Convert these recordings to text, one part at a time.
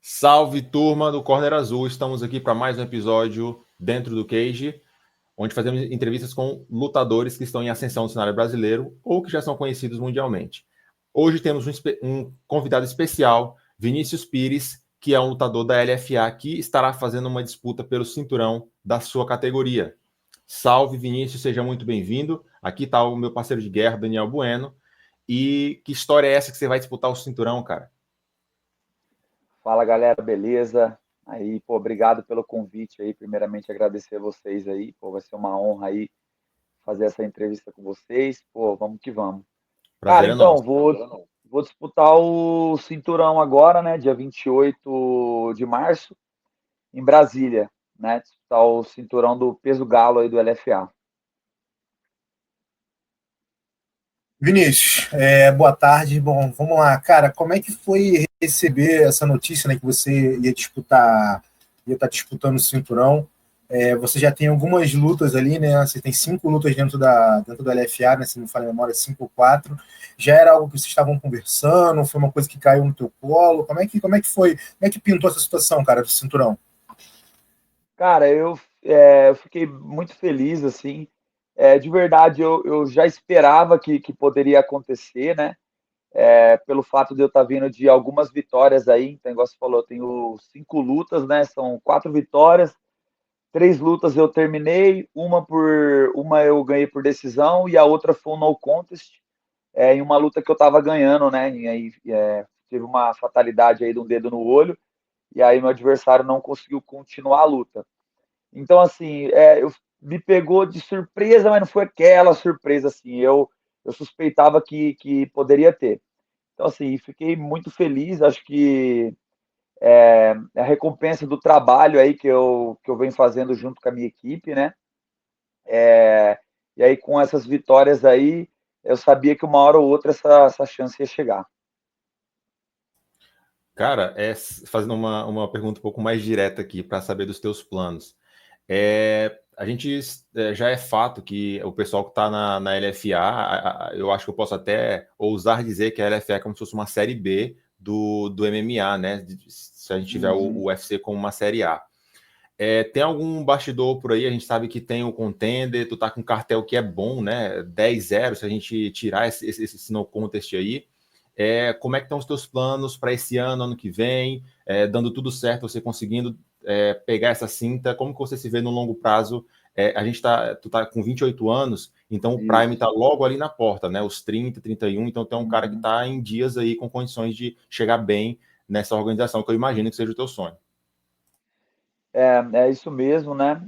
Salve, turma do Corner Azul! Estamos aqui para mais um episódio dentro do Cage, onde fazemos entrevistas com lutadores que estão em ascensão no cenário brasileiro ou que já são conhecidos mundialmente. Hoje temos um convidado especial, Vinícius Pires, que é um lutador da LFA que estará fazendo uma disputa pelo cinturão da sua categoria. Salve, Vinícius, seja muito bem-vindo. Aqui está o meu parceiro de guerra, Daniel Bueno. E que história é essa que você vai disputar o cinturão, cara? Fala, galera, beleza? Aí, pô, obrigado pelo convite aí. Primeiramente, agradecer a vocês aí. Pô, vai ser uma honra aí fazer essa entrevista com vocês. Pô, vamos que vamos. Cara, Prazer é então, nosso. vou disputar o cinturão agora, né? Dia 28 de março, em Brasília, né? Disputar o cinturão do peso galo aí do LFA. Vinícius, boa tarde. Bom, vamos lá, cara. Como é que foi receber essa notícia, né, que você ia estar disputando o cinturão? Você já tem algumas lutas ali, né? Você tem 5 lutas dentro do LFA, né? Se não me falha a memória, 5 ou 4. Já era algo que vocês estavam conversando? Foi uma coisa que caiu no teu colo? Como é que foi? Como é que pintou essa situação, cara, do cinturão? Cara, eu fiquei muito feliz, assim. De verdade, eu já esperava que poderia acontecer, né? Pelo fato de eu estar vindo de algumas vitórias aí, então, igual você falou, eu tenho 5 lutas, né? São 4 vitórias, 3 lutas eu terminei, uma eu ganhei por decisão e a outra foi um no contest, em uma luta que eu estava ganhando, né? E aí tive uma fatalidade aí de um dedo no olho, e aí meu adversário não conseguiu continuar a luta. Então, assim, me pegou de surpresa, mas não foi aquela surpresa assim. Eu suspeitava que poderia ter. Então, assim, fiquei muito feliz. Acho que é a recompensa do trabalho aí que eu venho fazendo junto com a minha equipe, né? E aí, com essas vitórias aí, eu sabia que uma hora ou outra essa chance ia chegar. Cara, fazendo uma pergunta um pouco mais direta aqui para saber dos teus planos. A gente já é fato que o pessoal que está na LFA, eu acho que eu posso até ousar dizer que a LFA é como se fosse uma série B do MMA, né? Se a gente tiver o UFC como uma série A. Tem algum bastidor por aí? A gente sabe que tem o Contender, tu tá com um cartel que é bom, né? 10-0, se a gente tirar esse no contest aí. Como é que estão os teus planos para esse ano, ano que vem? Dando tudo certo, você conseguindo pegar essa cinta, como que você se vê no longo prazo? Tu tá com 28 anos, então o Prime Isso. tá logo ali na porta, né? Os 30, 31, então tem um cara que Uhum. tá em dias aí com condições de chegar bem nessa organização, que eu imagino que seja o teu sonho. É isso mesmo, né?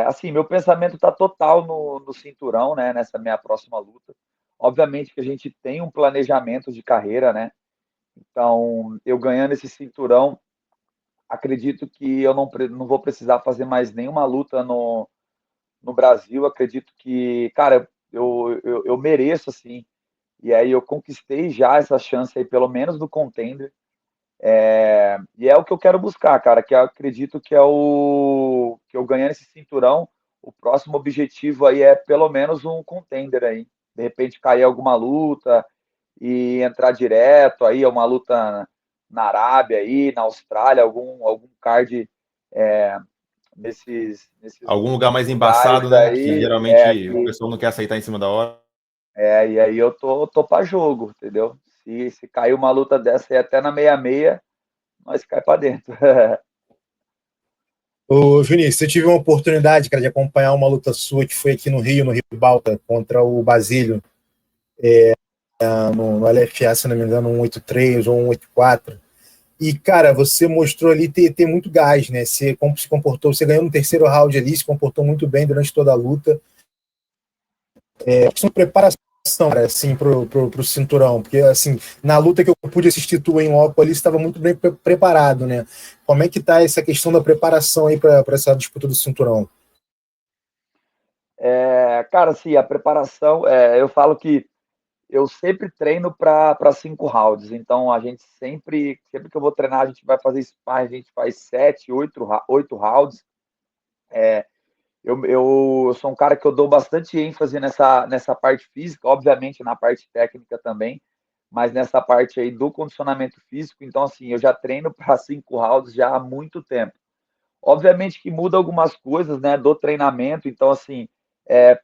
Assim, meu pensamento está total no cinturão, né? Nessa minha próxima luta. Obviamente que a gente tem um planejamento de carreira, né? Então, eu ganhando esse cinturão, acredito que eu não vou precisar fazer mais nenhuma luta no Brasil. Acredito que, cara, eu mereço, assim. E aí eu conquistei já essa chance aí, pelo menos do contender. E é o que eu quero buscar, cara, que eu acredito que é o que eu ganhar esse cinturão, o próximo objetivo aí é pelo menos um contender aí. De repente cair alguma luta e entrar direto aí, uma luta na Arábia aí, na Austrália, algum card é, nesses Algum lugar mais embaçado, lugares né? Que aí, geralmente o pessoal não quer aceitar em cima da hora. e aí eu tô para jogo, entendeu? Se cair uma luta dessa aí até na 66, nós cai para dentro. Ô, Vinícius, você tive uma oportunidade, cara, de acompanhar uma luta sua que foi aqui no Rio, no Ribalta, contra o Basílio, no LFA, se não me engano, 183 ou 184. E, cara, você mostrou ali ter muito gás, né? Você se comportou, você ganhou no terceiro round ali, se comportou muito bem durante toda a luta. Questão de preparação, cara, assim, pro cinturão, porque, assim, na luta que eu pude assistir tu em loco ali, você estava muito bem preparado, né? Como é que tá essa questão da preparação aí para essa disputa do cinturão? Cara, assim, a preparação, eu falo que eu sempre treino para 5 rounds, então a gente sempre que eu vou treinar, a gente vai fazer sparring, a gente faz 7, 8 rounds. Eu sou um cara que eu dou bastante ênfase nessa parte física, obviamente na parte técnica também, mas nessa parte aí do condicionamento físico, então assim, eu já treino para 5 rounds já há muito tempo. Obviamente que muda algumas coisas, né, do treinamento, então assim,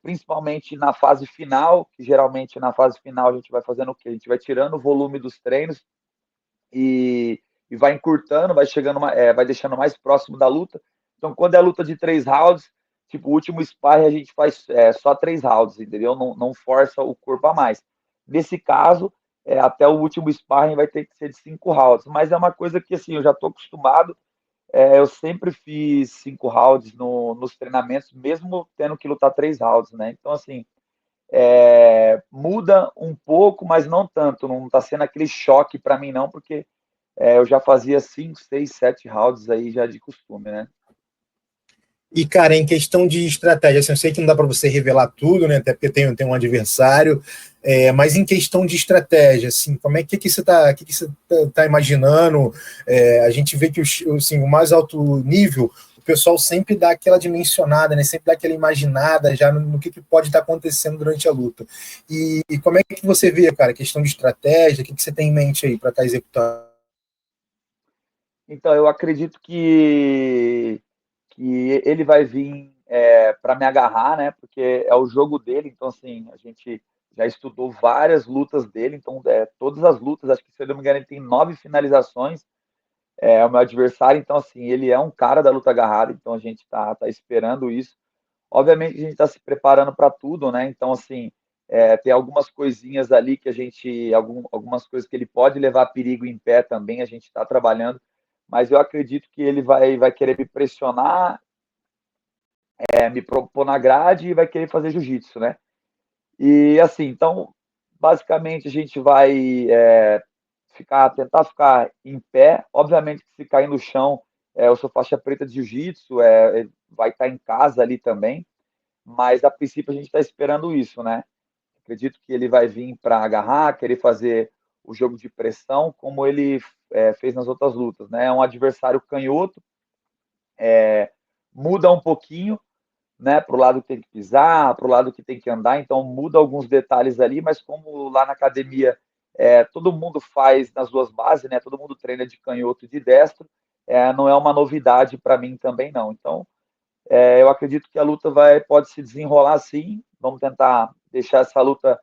principalmente na fase final, que geralmente na fase final a gente vai fazendo o quê? A gente vai tirando o volume dos treinos e, e vai encurtando, vai chegando, vai deixando mais próximo da luta. Então, quando é a luta de 3 rounds, tipo, o último sparring a gente faz só 3 rounds, entendeu? Não força o corpo a mais. Nesse caso, até o último sparring vai ter que ser de 5 rounds, mas é uma coisa que assim, eu já estou acostumado. Eu sempre fiz 5 rounds nos treinamentos, mesmo tendo que lutar 3 rounds, né? Então, assim, muda um pouco, mas não tanto. Não está sendo aquele choque para mim, não, porque eu já fazia 5, 6, 7 rounds aí já de costume, né? E, cara, em questão de estratégia, assim, eu sei que não dá para você revelar tudo, né? Até porque tem um adversário, mas em questão de estratégia, assim, como é que você tá imaginando? A gente vê que assim, o mais alto nível, o pessoal sempre dá aquela dimensionada, né? Sempre dá aquela imaginada já no que pode estar acontecendo durante a luta. E como é que você vê, cara, a questão de estratégia? O que você tem em mente aí para estar executando? Então, eu acredito que ele vai vir para me agarrar, né? Porque é o jogo dele. Então, assim, a gente já estudou várias lutas dele. Então, todas as lutas, acho que se eu não me engano, ele tem 9 finalizações. É o meu adversário. Então, assim, ele é um cara da luta agarrada. Então, a gente tá esperando isso. Obviamente, a gente está se preparando para tudo, né? Então, assim, tem algumas coisinhas ali que a gente, algumas coisas que ele pode levar perigo em pé também. A gente está trabalhando, mas eu acredito que ele vai querer me pressionar, me propor na grade e vai querer fazer jiu-jitsu, né? E assim, então, basicamente a gente vai tentar ficar em pé. Obviamente que se cair no chão, eu sou faixa preta de jiu-jitsu, vai estar em casa ali também, mas a princípio a gente está esperando isso, né? Acredito que ele vai vir para agarrar, querer fazer o jogo de pressão, como ele fez nas outras lutas, né? É um adversário canhoto, muda um pouquinho, né, para o lado que tem que pisar, para o lado que tem que andar, então muda alguns detalhes ali, mas como lá na academia todo mundo faz nas duas bases, né, todo mundo treina de canhoto e de destro, não é uma novidade para mim também não. Então, eu acredito que a luta pode se desenrolar assim, vamos tentar deixar essa luta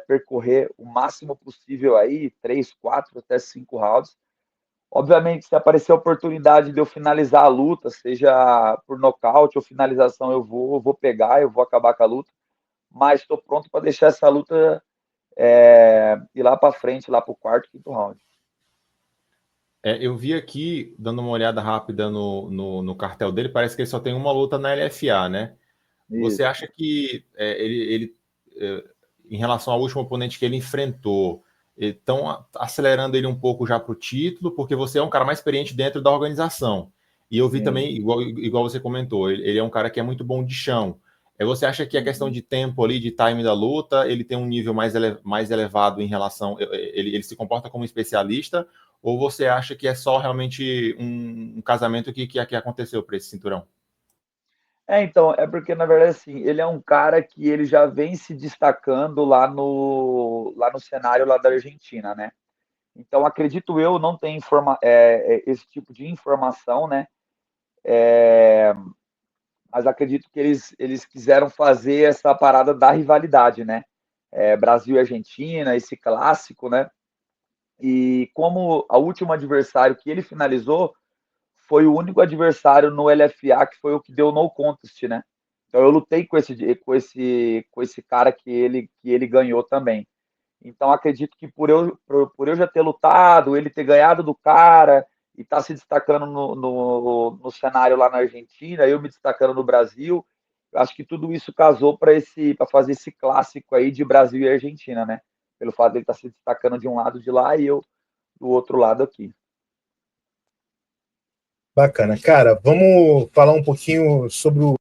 percorrer o máximo possível aí, 3, 4, até 5 rounds. Obviamente, se aparecer a oportunidade de eu finalizar a luta, seja por nocaute ou finalização, eu vou pegar, eu vou acabar com a luta, mas estou pronto para deixar essa luta ir lá para frente, lá para o quarto, quinto round. Eu vi aqui, dando uma olhada rápida no cartel dele, parece que ele só tem uma luta na LFA, né? Você Isso. acha que em relação ao último oponente que ele enfrentou, estão acelerando ele um pouco já para o título, porque você é um cara mais experiente dentro da organização. E eu vi Sim. também, igual você comentou, ele é um cara que é muito bom de chão. Você acha que a questão de tempo ali, de time da luta, ele tem um nível mais elevado em relação. Ele se comporta como especialista, ou você acha que é só realmente um casamento que aconteceu para esse cinturão? Então, é porque, na verdade, assim, ele é um cara que ele já vem se destacando lá no cenário lá da Argentina, né? Então, acredito eu, não tem esse tipo de informação, né? Mas acredito que eles quiseram fazer essa parada da rivalidade, né? Brasil e Argentina, esse clássico, né? E como o último adversário que ele finalizou foi o único adversário no LFA que foi o que deu no contest, né? Então eu lutei com esse cara que ele ganhou também. Então acredito que por eu já ter lutado, ele ter ganhado do cara e estar se destacando no cenário lá na Argentina, eu me destacando no Brasil, eu acho que tudo isso casou para fazer esse clássico aí de Brasil e Argentina, né? Pelo fato de ele estar se destacando de um lado de lá e eu do outro lado aqui. Bacana. Cara, vamos falar um pouquinho sobre o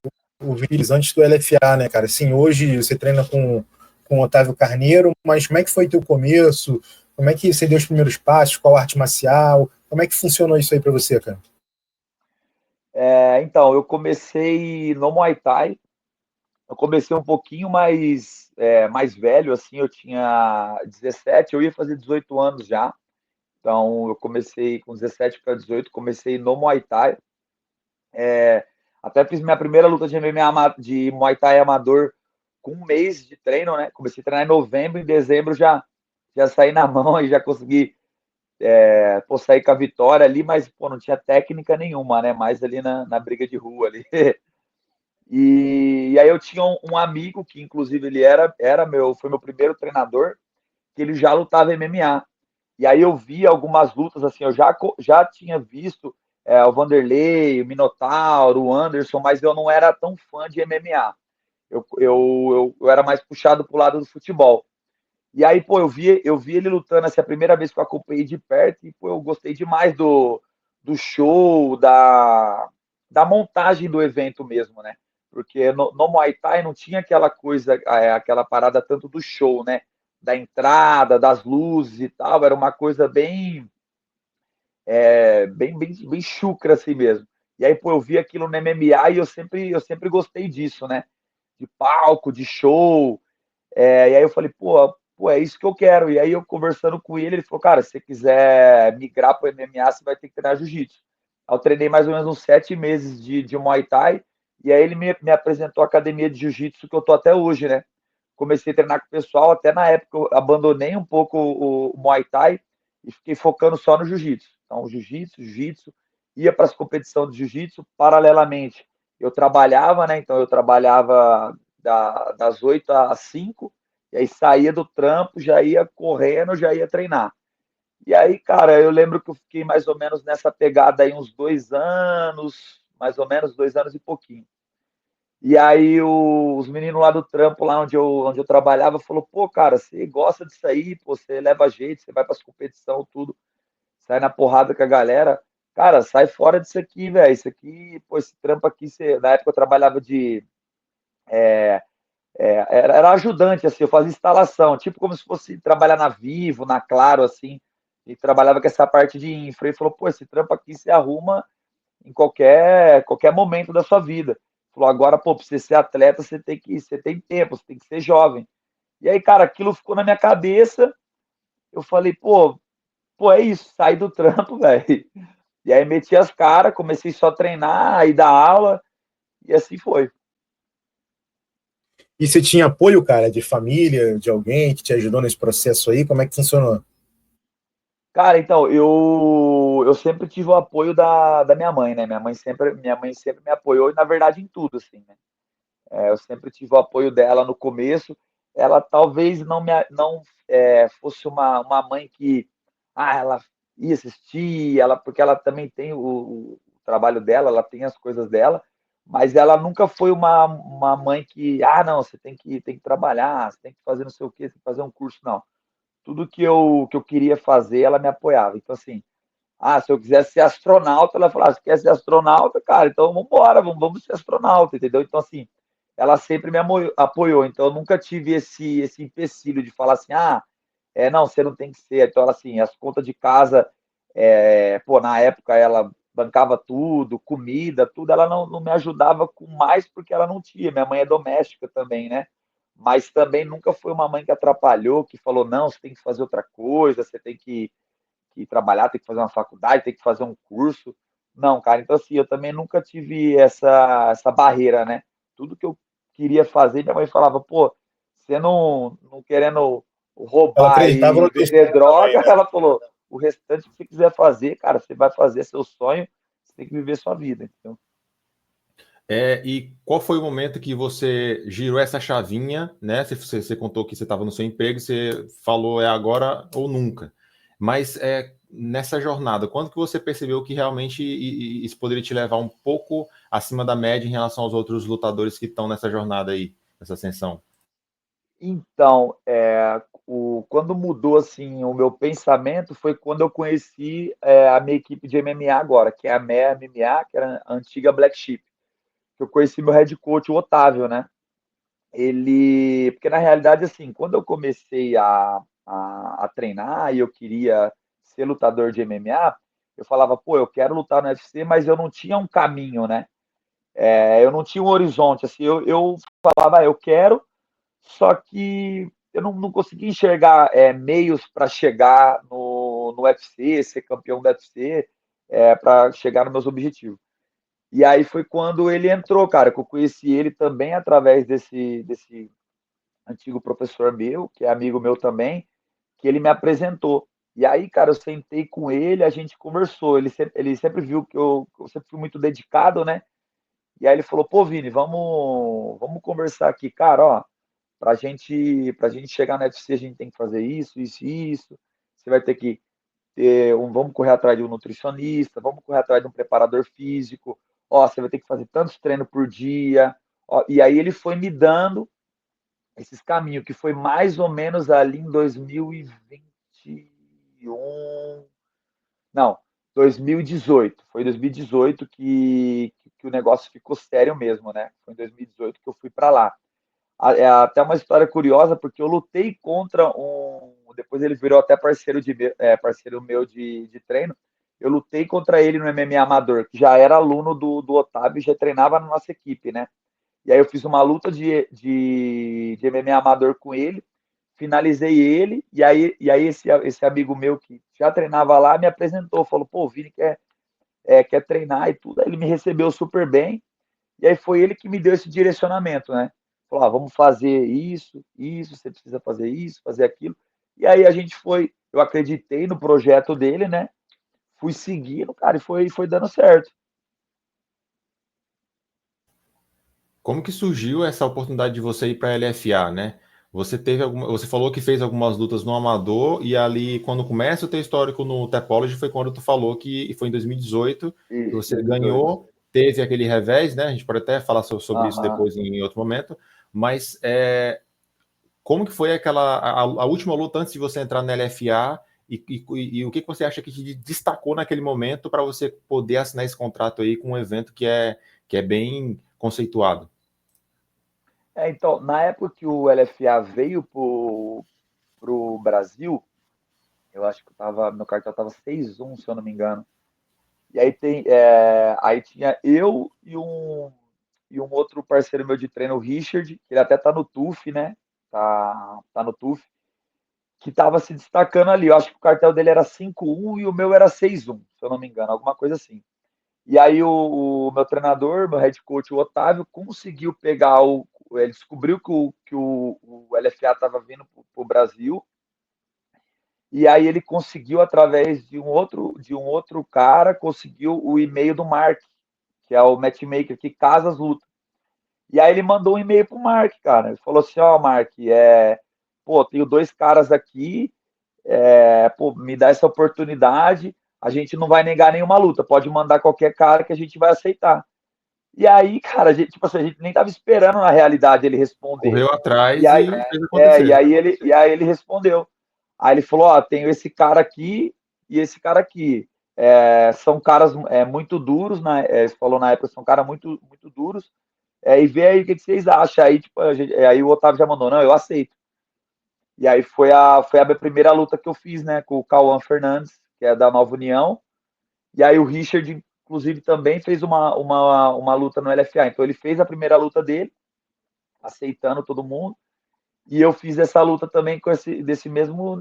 Vinícius antes do LFA, né, cara? Sim, hoje você treina com o Otávio Carneiro, mas como é que foi teu começo? Como é que você deu os primeiros passos? Qual arte marcial? Como é que funcionou isso aí para você, cara? Então, eu comecei no Muay Thai eu comecei um pouquinho mais velho, assim, eu tinha 17, eu ia fazer 18 anos já. Então, eu comecei com 17 para 18, comecei no Muay Thai. Até fiz minha primeira luta de MMA de Muay Thai amador com um mês de treino, né? Comecei a treinar em novembro, em dezembro já saí na mão e já consegui sair com a vitória ali, mas pô, não tinha técnica nenhuma, né? Mais ali na briga de rua ali. E aí eu tinha um amigo que, inclusive, ele foi meu primeiro treinador, que ele já lutava MMA. E aí eu vi algumas lutas, assim, eu já tinha visto o Vanderlei, o Minotauro, o Anderson, mas eu não era tão fã de MMA. Eu era mais puxado pro lado do futebol. E aí, pô, eu vi ele lutando, assim, a primeira vez que eu acompanhei de perto, e, pô, eu gostei demais do show, da montagem do evento mesmo, né? Porque no Muay Thai não tinha aquela coisa, aquela parada tanto do show, né? Da entrada, das luzes e tal, era uma coisa bem chucra assim mesmo. E aí, pô, eu vi aquilo no MMA e eu sempre gostei disso, né? De palco, de show, e aí eu falei, pô, é isso que eu quero. E aí eu conversando com ele falou, cara, se você quiser migrar para o MMA, você vai ter que treinar jiu-jitsu. Eu treinei mais ou menos uns 7 meses de Muay Thai, e aí ele me apresentou a academia de jiu-jitsu que eu tô até hoje, né? Comecei a treinar com o pessoal, até na época eu abandonei um pouco o Muay Thai e fiquei focando só no jiu-jitsu. Então, jiu-jitsu, ia para as competições de jiu-jitsu, paralelamente eu trabalhava, né? Então eu trabalhava das 8 às 5, e aí saía do trampo, já ia correndo, já ia treinar. E aí, cara, eu lembro que eu fiquei mais ou menos nessa pegada aí uns 2 anos, mais ou menos 2 anos e pouquinho. E aí os meninos lá do trampo, lá onde eu trabalhava, falou, pô, cara, você gosta disso aí, pô, você leva jeito, você vai para as competições, tudo, sai na porrada com a galera. Cara, sai fora disso aqui, velho. Isso aqui, pô, esse trampo aqui, na época eu trabalhava era ajudante, assim, eu fazia instalação, tipo como se fosse trabalhar na Vivo, na Claro, assim, e trabalhava com essa parte de infra. E falou, pô, esse trampo aqui se arruma em qualquer momento da sua vida. Falou, agora, pô, pra você ser atleta, você tem tempo, você tem que ser jovem. E aí, cara, aquilo ficou na minha cabeça, eu falei, pô, é isso, saí do trampo, velho. E aí meti as caras, comecei só a treinar, aí dar aula, e assim foi. E você tinha apoio, cara, de família, de alguém que te ajudou nesse processo aí? Como é que funcionou? Cara, então, eu sempre tive o apoio da minha mãe, né? Minha mãe sempre me apoiou, e na verdade em tudo, assim, né? Eu sempre tive o apoio dela no começo. Ela talvez não fosse uma mãe que, ela ia assistir, porque ela também tem o trabalho dela, ela tem as coisas dela, mas ela nunca foi uma mãe que, não, você tem que trabalhar, você tem que fazer não sei o quê, você tem que fazer um curso, não. Tudo que eu queria fazer, ela me apoiava. Então, assim, se eu quisesse ser astronauta, ela falava, você quer ser astronauta, cara? Então vamos embora, vamos ser astronauta, entendeu? Então, assim, ela sempre me apoiou. Então, eu nunca tive esse empecilho de falar assim, não, você não tem que ser. Então, ela, assim, as contas de casa, pô, na época ela bancava tudo, comida, tudo, ela não me ajudava com mais porque ela não tinha. Minha mãe é doméstica também, né? Mas também nunca foi uma mãe que atrapalhou, que falou, não, você tem que fazer outra coisa, você tem que trabalhar, tem que fazer uma faculdade, tem que fazer um curso. Não, cara, então assim, eu também nunca tive essa barreira, né? Tudo que eu queria fazer, minha mãe falava, pô, você não querendo Ela roubar acreditava e no teu vender sonho também, droga, né? ela falou, o restante que você quiser fazer, cara, você vai fazer seu sonho, você tem que viver sua vida, então. E qual foi o momento que você girou essa chavinha, né? Você contou que você estava no seu emprego, você falou é agora ou nunca. Mas nessa jornada, quando que você percebeu que realmente isso poderia te levar um pouco acima da média em relação aos outros lutadores que estão nessa jornada aí, nessa ascensão? Então, quando mudou assim o meu pensamento foi quando eu conheci a minha equipe de MMA agora, que é a MEA MMA, que era a antiga Black Sheep. Eu conheci meu head coach, o Otávio, né? Porque na realidade, assim, quando eu comecei a treinar e eu queria ser lutador de MMA, eu falava, pô, eu quero lutar no UFC, mas eu não tinha um caminho, né? Eu não tinha um horizonte, assim, eu falava, eu quero, só que eu não conseguia enxergar meios para chegar no UFC, ser campeão do UFC, para chegar nos meus objetivos. E aí foi quando ele entrou, cara, que eu conheci ele também através desse antigo professor meu, que é amigo meu também, que ele me apresentou. E aí, cara, eu sentei com ele, a gente conversou. Ele sempre viu que eu sempre fui muito dedicado, né? E aí ele falou, pô, Vini, vamos conversar aqui, cara, ó, pra gente chegar no UFC, a gente tem que fazer isso, isso e isso. Você vai ter que vamos correr atrás de um nutricionista, vamos correr atrás de um preparador físico. Ó, você vai ter que fazer tantos treinos por dia. Ó, e aí ele foi me dando esses caminhos, que foi mais ou menos ali em 2021. Não, 2018. Foi em 2018 que o negócio ficou sério mesmo, né? Foi em 2018 que eu fui para lá. É até uma história curiosa, porque eu lutei contra um. Depois ele virou até parceiro meu de treino. Eu lutei contra ele no MMA Amador, que já era aluno do Otávio e já treinava na nossa equipe, né? E aí eu fiz uma luta de MMA Amador com ele, finalizei ele, e aí esse amigo meu que já treinava lá me apresentou, falou, pô, o Vini quer treinar e tudo. Aí ele me recebeu super bem, e aí foi ele que me deu esse direcionamento, né? Falou, vamos fazer isso, você precisa fazer isso, fazer aquilo. E aí a gente eu acreditei no projeto dele, né? Fui seguindo, cara, e foi dando certo. Como que surgiu essa oportunidade de você ir para a LFA, né? Você falou que fez algumas lutas no amador e ali quando começa o teu histórico no Tapology foi quando tu falou que foi em 2018 que Isso, você 2018. ganhou, teve aquele revés, né? A gente pode até falar sobre isso Aham. depois em outro momento, mas como que foi a última luta antes de você entrar na LFA e o que você acha que te destacou naquele momento para você poder assinar esse contrato aí com um evento que é bem conceituado? Então, na época que o LFA veio pro Brasil, eu acho que meu cartão tava 6-1, se eu não me engano. E aí tinha eu e um outro parceiro meu de treino, o Richard, que ele até tá no TUF, né? Tá no TUF, que tava se destacando ali. Eu acho que o cartel dele era 5-1 e o meu era 6-1, se eu não me engano, alguma coisa assim. E aí o meu treinador, meu head coach, o Otávio, conseguiu pegar ele descobriu que o LFA estava vindo para o Brasil, e aí ele conseguiu, através de um outro cara, conseguiu o e-mail do Mark, que é o matchmaker que casa as lutas. E aí ele mandou um e-mail pro Mark, cara. Ele falou assim, ó, Mark, pô, tenho dois caras aqui, pô, me dá essa oportunidade, a gente não vai negar nenhuma luta, pode mandar qualquer cara que a gente vai aceitar. E aí, cara, tipo assim, a gente nem tava esperando na realidade ele responder. Correu E atrás aí, e fez é, e acontecer. aí ele, e aí ele respondeu. Aí ele falou, ó, tenho esse cara aqui e esse cara aqui. São caras muito duros, né? Ele falou na época, são caras muito, muito duros. E vê aí o que vocês acham. Aí, tipo, aí o Otávio já mandou, não, eu aceito. E aí foi a minha primeira luta que eu fiz, né, com o Cauã Fernandes, que é da Nova União. E aí o Richard, inclusive, também fez uma luta no LFA. Então ele fez a primeira luta dele, aceitando todo mundo. E eu fiz essa luta também desse mesmo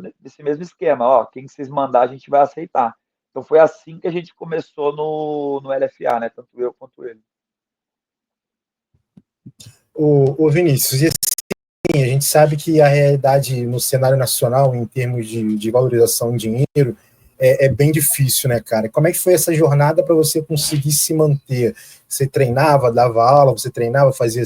esquema. Ó, quem vocês mandar, a gente vai aceitar. Então foi assim que a gente começou no LFA, né? Tanto eu quanto ele. O Vinícius, e assim, a gente sabe que a realidade no cenário nacional, em termos de valorização de dinheiro, é bem difícil, né, cara? Como é que foi essa jornada para você conseguir se manter? Você treinava, dava aula, você treinava, fazia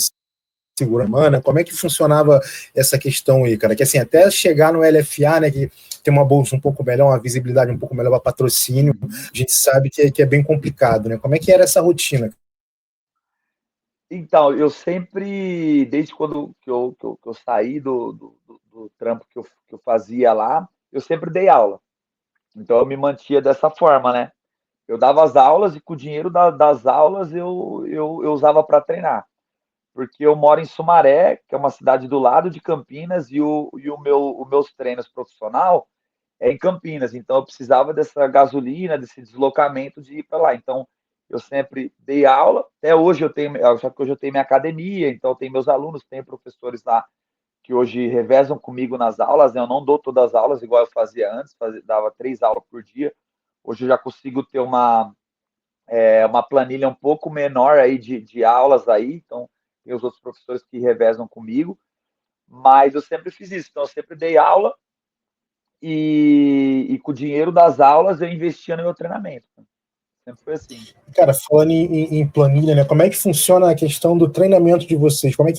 segura humana? Como é que funcionava essa questão aí, cara? Que assim, até chegar no LFA, né, que tem uma bolsa um pouco melhor, uma visibilidade um pouco melhor para patrocínio, a gente sabe que é bem complicado, né? Como é que era essa rotina? Então, eu sempre, desde quando que eu saí do trampo que eu fazia lá, eu sempre dei aula. Então eu me mantia dessa forma, né? Eu dava as aulas e com o dinheiro das aulas eu usava para treinar. Porque eu moro em Sumaré, que é uma cidade do lado de Campinas, os meus treinos profissional é em Campinas. Então eu precisava dessa gasolina, desse deslocamento de ir para lá. Então eu sempre dei aula. Até hoje só que hoje eu tenho minha academia, então eu tenho meus alunos, tenho professores lá que hoje revezam comigo nas aulas, né? Eu não dou todas as aulas igual eu fazia antes, dava 3 aulas por dia. Hoje eu já consigo ter uma planilha um pouco menor aí de aulas aí, então tem os outros professores que revezam comigo, mas eu sempre fiz isso, então eu sempre dei aula e com o dinheiro das aulas eu investia no meu treinamento. Sempre foi assim. Cara, falando em planilha, né? Como é que funciona a questão do treinamento de vocês? Como é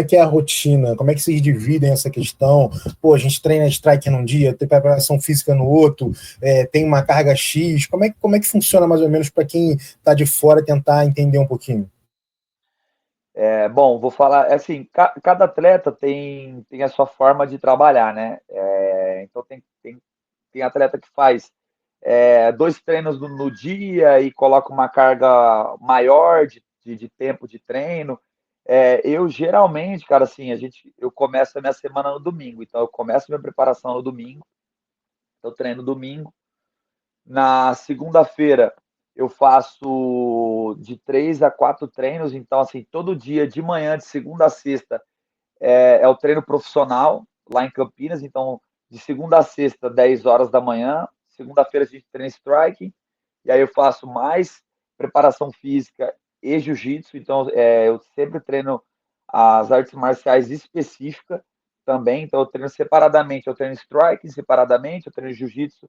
que é a rotina? Como é que vocês dividem essa questão? Pô, a gente treina strike num dia, tem preparação física no outro, tem uma carga X. Como é que funciona mais ou menos para quem está de fora tentar entender um pouquinho? Bom, vou falar assim, cada atleta tem a sua forma de trabalhar, né? Então tem atleta que faz 2 treinos no dia e coloca uma carga maior de tempo de treino. Eu geralmente, cara, assim, eu começo a minha semana no domingo, então eu começo a minha preparação no domingo, eu treino domingo. Na segunda-feira eu faço de 3 a 4 treinos, então assim, todo dia de manhã, de segunda a sexta, é o treino profissional lá em Campinas, então de segunda a sexta, 10 horas da manhã. Segunda-feira a gente treina striking, e aí eu faço mais preparação física e jiu-jitsu, então eu sempre treino as artes marciais específicas também, então eu treino separadamente, eu treino striking separadamente, eu treino jiu-jitsu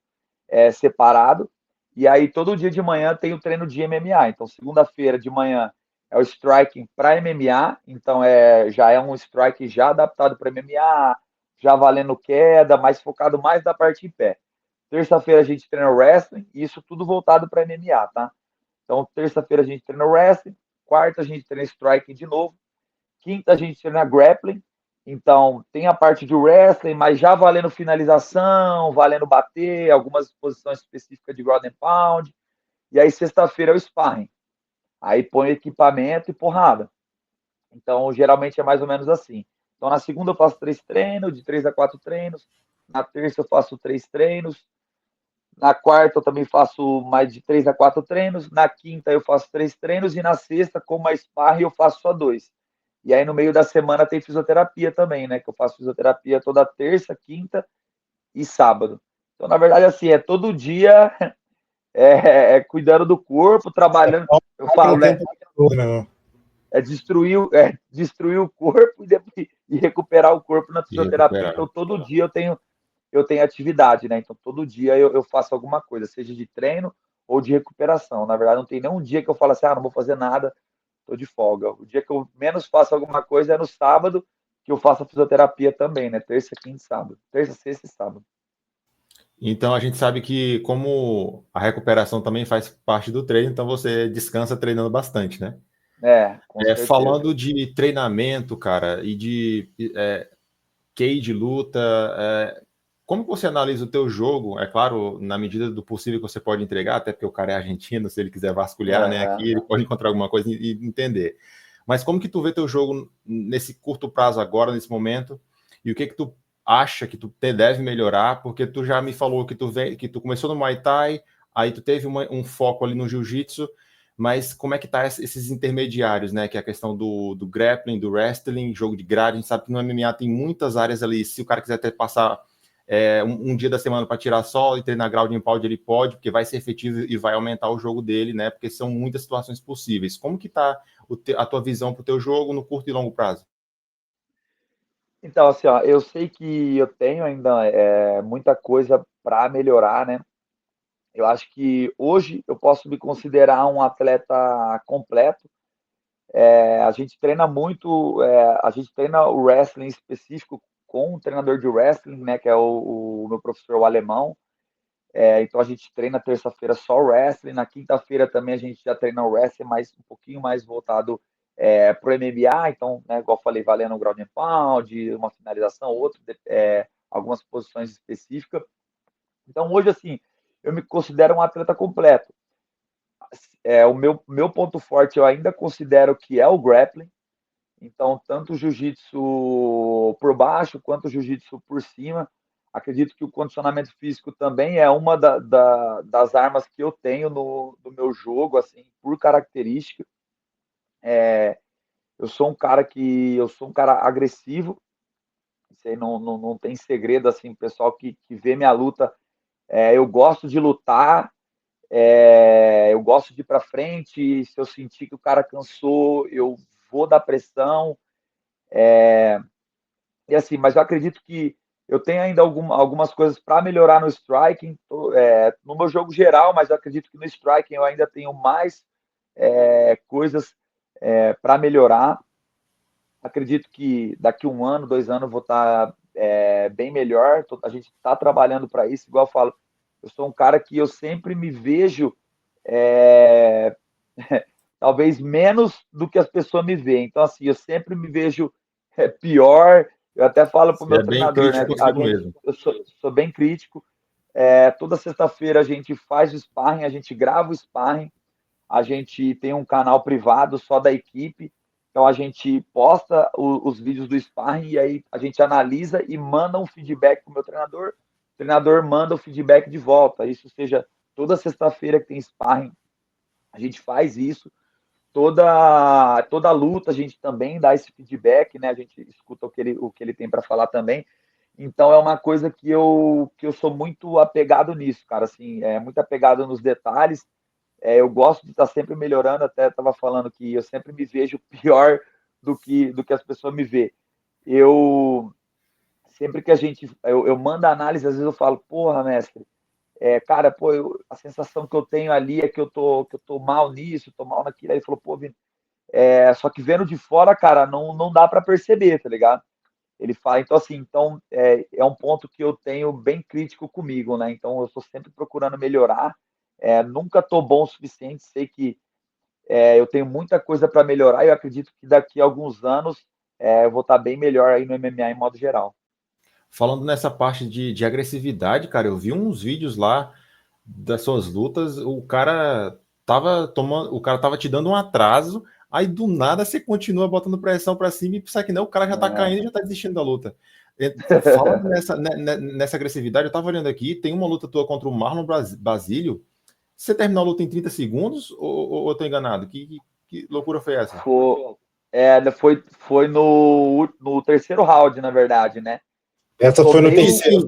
separado, e aí todo dia de manhã tem o treino de MMA, então segunda-feira de manhã é o striking para MMA, então já é um strike já adaptado para MMA, já valendo queda, mais focado mais da parte em pé. Terça-feira a gente treina wrestling, e isso tudo voltado para MMA, tá? Então, terça-feira a gente treina wrestling, quarta a gente treina striking de novo, quinta a gente treina grappling, então tem a parte de wrestling, mas já valendo finalização, valendo bater, algumas posições específicas de ground and pound, e aí sexta-feira é o sparring. Aí põe equipamento e porrada. Então, geralmente é mais ou menos assim. Então, na segunda eu faço 3 treinos, de 3 a 4 treinos. Na terça eu faço 3 treinos. Na quarta eu também faço mais de 3 a 4 treinos. Na quinta eu faço 3 treinos. E na sexta, como a sparring, eu faço só 2. E aí no meio da semana tem fisioterapia também, né? Que eu faço fisioterapia toda terça, quinta e sábado. Então, na verdade, assim, é todo dia cuidando do corpo, trabalhando. Eu falo, Não tem né? computador, né? Destruir o corpo e recuperar o corpo na E fisioterapia. recuperar. Então, todo dia eu tenho atividade, né? Então, todo dia eu faço alguma coisa, seja de treino ou de recuperação. Na verdade, não tem nenhum dia que eu falo assim, não vou fazer nada, estou de folga. O dia que eu menos faço alguma coisa é no sábado, que eu faço a fisioterapia também, né? Terça, quinta e sábado. Terça, sexta e sábado. Então a gente sabe que como a recuperação também faz parte do treino, então você descansa treinando bastante, né? Com certeza. Falando de treinamento, cara, e de QI de luta, como você analisa o teu jogo? É claro, na medida do possível que você pode entregar, até porque o cara é argentino, se ele quiser vasculhar, né, Uhum. aqui ele pode encontrar alguma coisa e entender. Mas como que tu vê teu jogo nesse curto prazo agora, nesse momento? E o que tu acha que tu deve melhorar? Porque tu já me falou que tu começou no Muay Thai, aí tu teve um foco ali no Jiu-Jitsu, mas como é que tá esses intermediários, né? Que é a questão do grappling, do wrestling, jogo de grade. A gente sabe que no MMA tem muitas áreas ali. Se o cara quiser até passar um dia da semana para tirar sol e treinar ground and pound, ele pode, porque vai ser efetivo e vai aumentar o jogo dele, né? Porque são muitas situações possíveis. Como que tá a tua visão para o teu jogo no curto e longo prazo? Então, assim, ó, eu sei que eu tenho ainda muita coisa para melhorar, né? Eu acho que hoje eu posso me considerar um atleta completo. A gente treina muito, a gente treina o wrestling específico com um treinador de wrestling, né, que é o meu professor, o alemão. Então a gente treina terça-feira só o wrestling, na quinta-feira também a gente já treina o wrestling, mas um pouquinho mais voltado para o MMA, então, né, igual eu falei, valendo um ground and pound, uma finalização, outro, algumas posições específicas. Então hoje, assim, eu me considero um atleta completo. O meu ponto forte eu ainda considero que é o grappling. Então, tanto o jiu-jitsu por baixo quanto o jiu-jitsu por cima, Acredito que o condicionamento físico também é uma das armas que eu tenho no meu jogo, assim, por característica. Eu sou um cara agressivo. Isso aí não tem segredo, assim, pessoal que vê minha luta. Eu gosto de lutar, eu gosto de ir para frente. Se eu sentir que o cara cansou, eu vou dar pressão. E assim, mas eu acredito que eu tenho ainda algumas coisas para melhorar no striking, no meu jogo geral, mas eu acredito que no striking eu ainda tenho mais coisas para melhorar. Acredito que daqui 1 ano, 2 anos, eu vou estar bem melhor. A gente está trabalhando para isso, igual eu falo. Eu sou um cara que eu sempre me vejo é, talvez menos do que as pessoas me veem. Então, assim, eu sempre me vejo pior. Eu até falo para o Você meu é bem treinador, né? crítico consigo mesmo. Eu sou bem crítico. Toda sexta-feira a gente faz o sparring, a gente grava o sparring, a gente tem um canal privado só da equipe, então a gente posta os vídeos do sparring e aí a gente analisa e manda um feedback para o meu treinador, o treinador manda o feedback de volta, isso seja toda sexta-feira que tem sparring, a gente faz isso, toda luta a gente também dá esse feedback, né? A gente escuta o que ele tem para falar também. Então é uma coisa que eu sou muito apegado nisso, cara. Assim, muito apegado nos detalhes. Eu gosto de estar sempre melhorando. Até estava falando que eu sempre me vejo pior do que as pessoas me vê. Eu sempre que eu mando a análise, às vezes eu falo, porra, mestre, cara, pô, a sensação que eu tenho ali é que eu tô mal nisso, tô mal naquilo. Aí ele falou, pô, Vini, só que vendo de fora, cara, não dá para perceber, tá ligado? Ele fala, então assim, é um ponto que eu tenho bem crítico comigo, né? Então eu estou sempre procurando melhorar, nunca tô bom o suficiente, sei que eu tenho muita coisa para melhorar e eu acredito que daqui a alguns anos eu vou estar bem melhor aí no MMA em modo geral. Falando nessa parte de agressividade, cara, eu vi uns vídeos lá das suas lutas, o cara tava te dando um atraso, aí do nada você continua botando pressão para cima e pensa que não, o cara já tá caindo e já tá desistindo da luta. Falando nessa agressividade, eu tava olhando aqui, tem uma luta tua contra o Marlon Basílio. Você terminou a luta em 30 segundos ou eu tô enganado? Que loucura foi essa? Foi no terceiro round, na verdade, né? Essa foi no terceiro.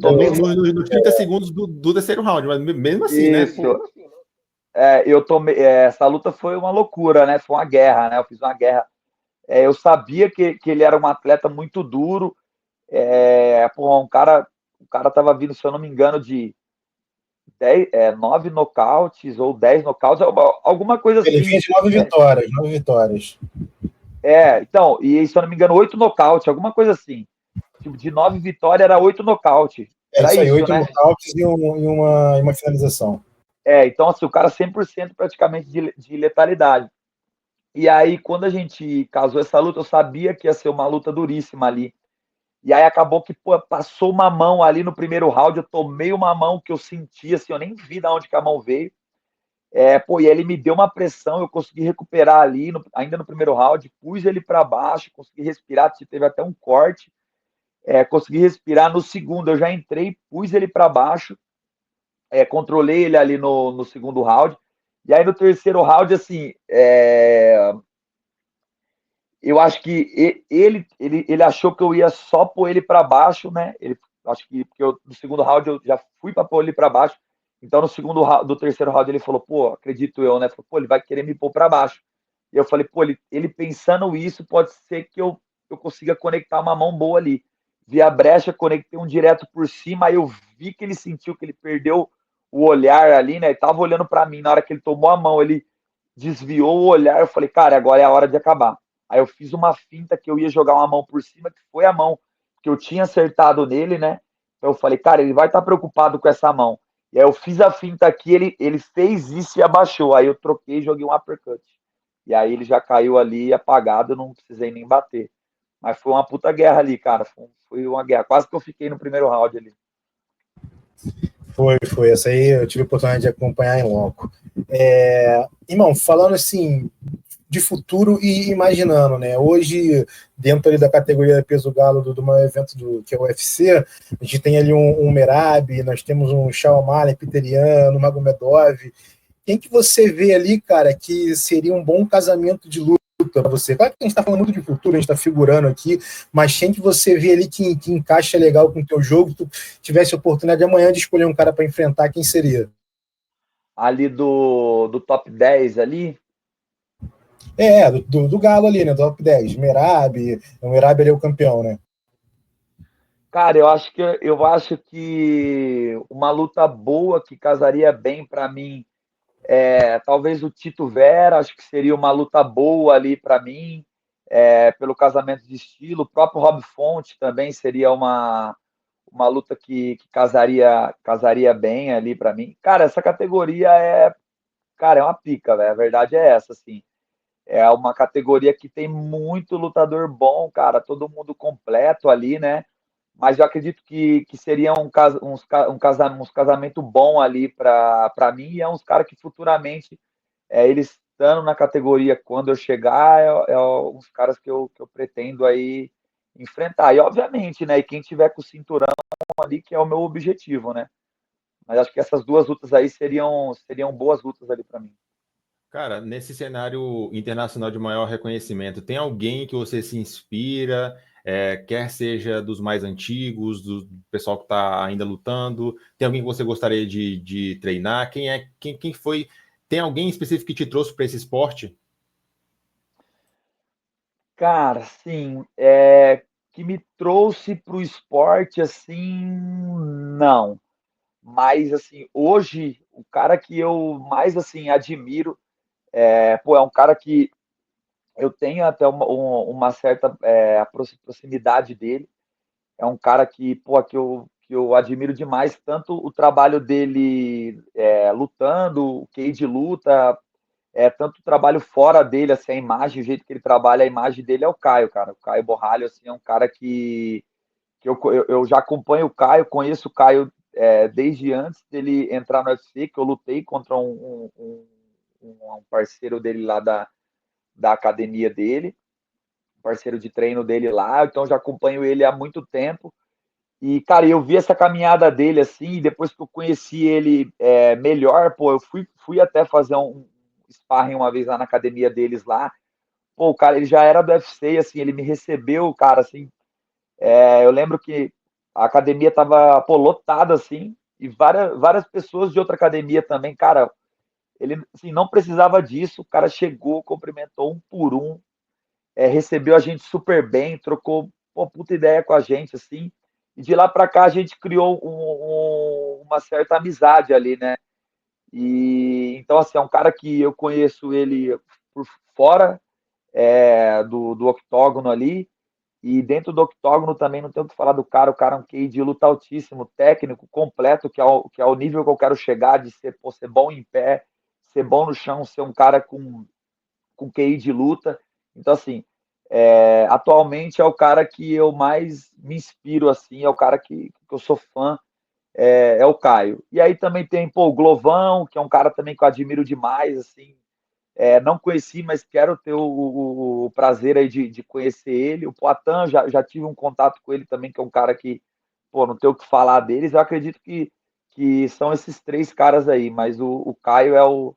Nos 30 segundos do terceiro round, mas mesmo assim, né? Isso. Eu tomei. Essa luta foi uma loucura, né? Foi uma guerra, né? Eu fiz uma guerra. Eu sabia que ele era um atleta muito duro. O cara tava vindo, se eu não me engano, de 9 nocautes ou 10 nocautes, alguma coisa assim. Ele vinha de 9 vitórias, 9 vitórias. Então, e se eu não me engano, 8 nocautes, alguma coisa assim. Tipo, de 9 vitórias era 8 nocaute. Era isso aí, isso, 8 né? nocautes e uma finalização. Então, assim, o cara 100% praticamente de letalidade. E aí, quando a gente casou essa luta, eu sabia que ia ser uma luta duríssima ali. E aí acabou que, pô, passou uma mão ali no primeiro round, eu tomei uma mão que eu senti, assim, eu nem vi de onde que a mão veio. E ele me deu uma pressão, eu consegui recuperar ali, ainda no primeiro round, pus ele para baixo, consegui respirar, teve até um corte, consegui respirar. No segundo, eu já entrei, pus ele para baixo, controlei ele ali no segundo round. E aí no terceiro round, assim, eu acho que ele achou que eu ia só pôr ele para baixo, né? Acho que porque no segundo round eu já fui para pôr ele para baixo. Então do terceiro round ele falou, pô, acredito eu, né? Falou, pô, ele vai querer me pôr para baixo. E eu falei, pô, ele pensando isso, pode ser que eu consiga conectar uma mão boa ali. Vi a brecha, conectei um direto por cima, aí eu vi que ele sentiu que ele perdeu o olhar ali, né? Ele tava olhando para mim, na hora que ele tomou a mão, ele desviou o olhar, eu falei, cara, agora é a hora de acabar. Aí eu fiz uma finta que eu ia jogar uma mão por cima, que foi a mão que eu tinha acertado nele, né? Então eu falei, cara, ele vai estar preocupado com essa mão. E aí eu fiz a finta aqui, ele fez isso e abaixou. Aí eu troquei e joguei um uppercut. E aí ele já caiu ali apagado, não precisei nem bater. Mas foi uma puta guerra ali, cara. Foi uma guerra. Quase que eu fiquei no primeiro round ali. Foi. Essa aí eu tive a oportunidade de acompanhar em loco. Irmão, falando assim, de futuro e imaginando, né? Hoje, dentro ali da categoria peso galo do maior evento que é o UFC, a gente tem ali um Merab, nós temos um Sean O'Malley, Peteriano, Magomedov. Quem que você vê ali, cara, que seria um bom casamento de luta para você? Claro que a gente está falando muito de futuro, a gente está figurando aqui, mas quem que você vê ali que encaixa legal com o teu jogo, tu tivesse a oportunidade amanhã de escolher um cara para enfrentar, quem seria? Ali do top 10 ali, Do Galo ali, né? Do top 10. Merab, o Merab ali é o campeão, né? cara, eu acho que uma luta boa que casaria bem para mim talvez o Tito Vera, acho que seria uma luta boa ali para mim, pelo casamento de estilo. O próprio Rob Font também seria uma luta que casaria bem ali para mim. Cara, essa categoria cara, é uma pica, velho. A verdade é essa, assim. É uma categoria que tem muito lutador bom, cara, todo mundo completo ali, né? Mas eu acredito que seria uns casamento bom ali para mim, e é uns caras que futuramente, eles estando na categoria quando eu chegar, uns caras que eu pretendo aí enfrentar. E obviamente, né? E quem tiver com o cinturão ali, que é o meu objetivo, né? Mas acho que essas duas lutas aí seriam boas lutas ali para mim. Cara, nesse cenário internacional de maior reconhecimento, tem alguém que você se inspira, quer seja dos mais antigos, do pessoal que está ainda lutando? Tem alguém que você gostaria de treinar? Quem foi? Tem alguém específico que te trouxe para esse esporte? Cara, sim, que me trouxe para o esporte, assim, não. Mas, assim, hoje, o cara que eu mais, assim, admiro, pô, é um cara que eu tenho até uma certa proximidade dele. É um cara que, pô, que eu admiro demais, tanto o trabalho dele lutando, o QI de luta, tanto o trabalho fora dele, assim, a imagem, o jeito que ele trabalha, a imagem dele é o Caio, cara. O Caio Borralho, assim, é um cara que eu já acompanho o Caio, conheço o Caio desde antes dele entrar no UFC, que eu lutei contra um parceiro dele lá da academia dele, parceiro de treino dele lá, então já acompanho ele há muito tempo. E, cara, eu vi essa caminhada dele assim, e depois que eu conheci ele melhor, pô, eu fui até fazer um sparring uma vez lá na academia deles lá. Pô, o cara, ele já era do UFC, assim, ele me recebeu, cara, assim. Eu lembro que a academia tava, pô, lotada, assim, e várias pessoas de outra academia também, cara. Ele, assim, não precisava disso, o cara chegou, cumprimentou um por um, recebeu a gente super bem, trocou uma puta ideia com a gente, assim. E de lá para cá a gente criou uma certa amizade ali, né? E então, assim, é um cara que eu conheço ele por fora do octógono ali. E dentro do octógono também não tenho o que falar do cara. O cara é um QI de luta altíssimo, técnico, completo, que é o nível que eu quero chegar, de ser bom em pé, ser bom no chão, ser um cara com QI de luta. Então, assim, atualmente é o cara que eu mais me inspiro, assim, é o cara que eu sou fã, é o Caio. E aí também tem, pô, o Glovão, que é um cara também que eu admiro demais, assim, não conheci, mas quero ter o prazer aí de conhecer ele. O Poatan, já tive um contato com ele também, que é um cara que, pô, não tenho o que falar deles. Eu acredito que são esses três caras aí, mas o Caio é o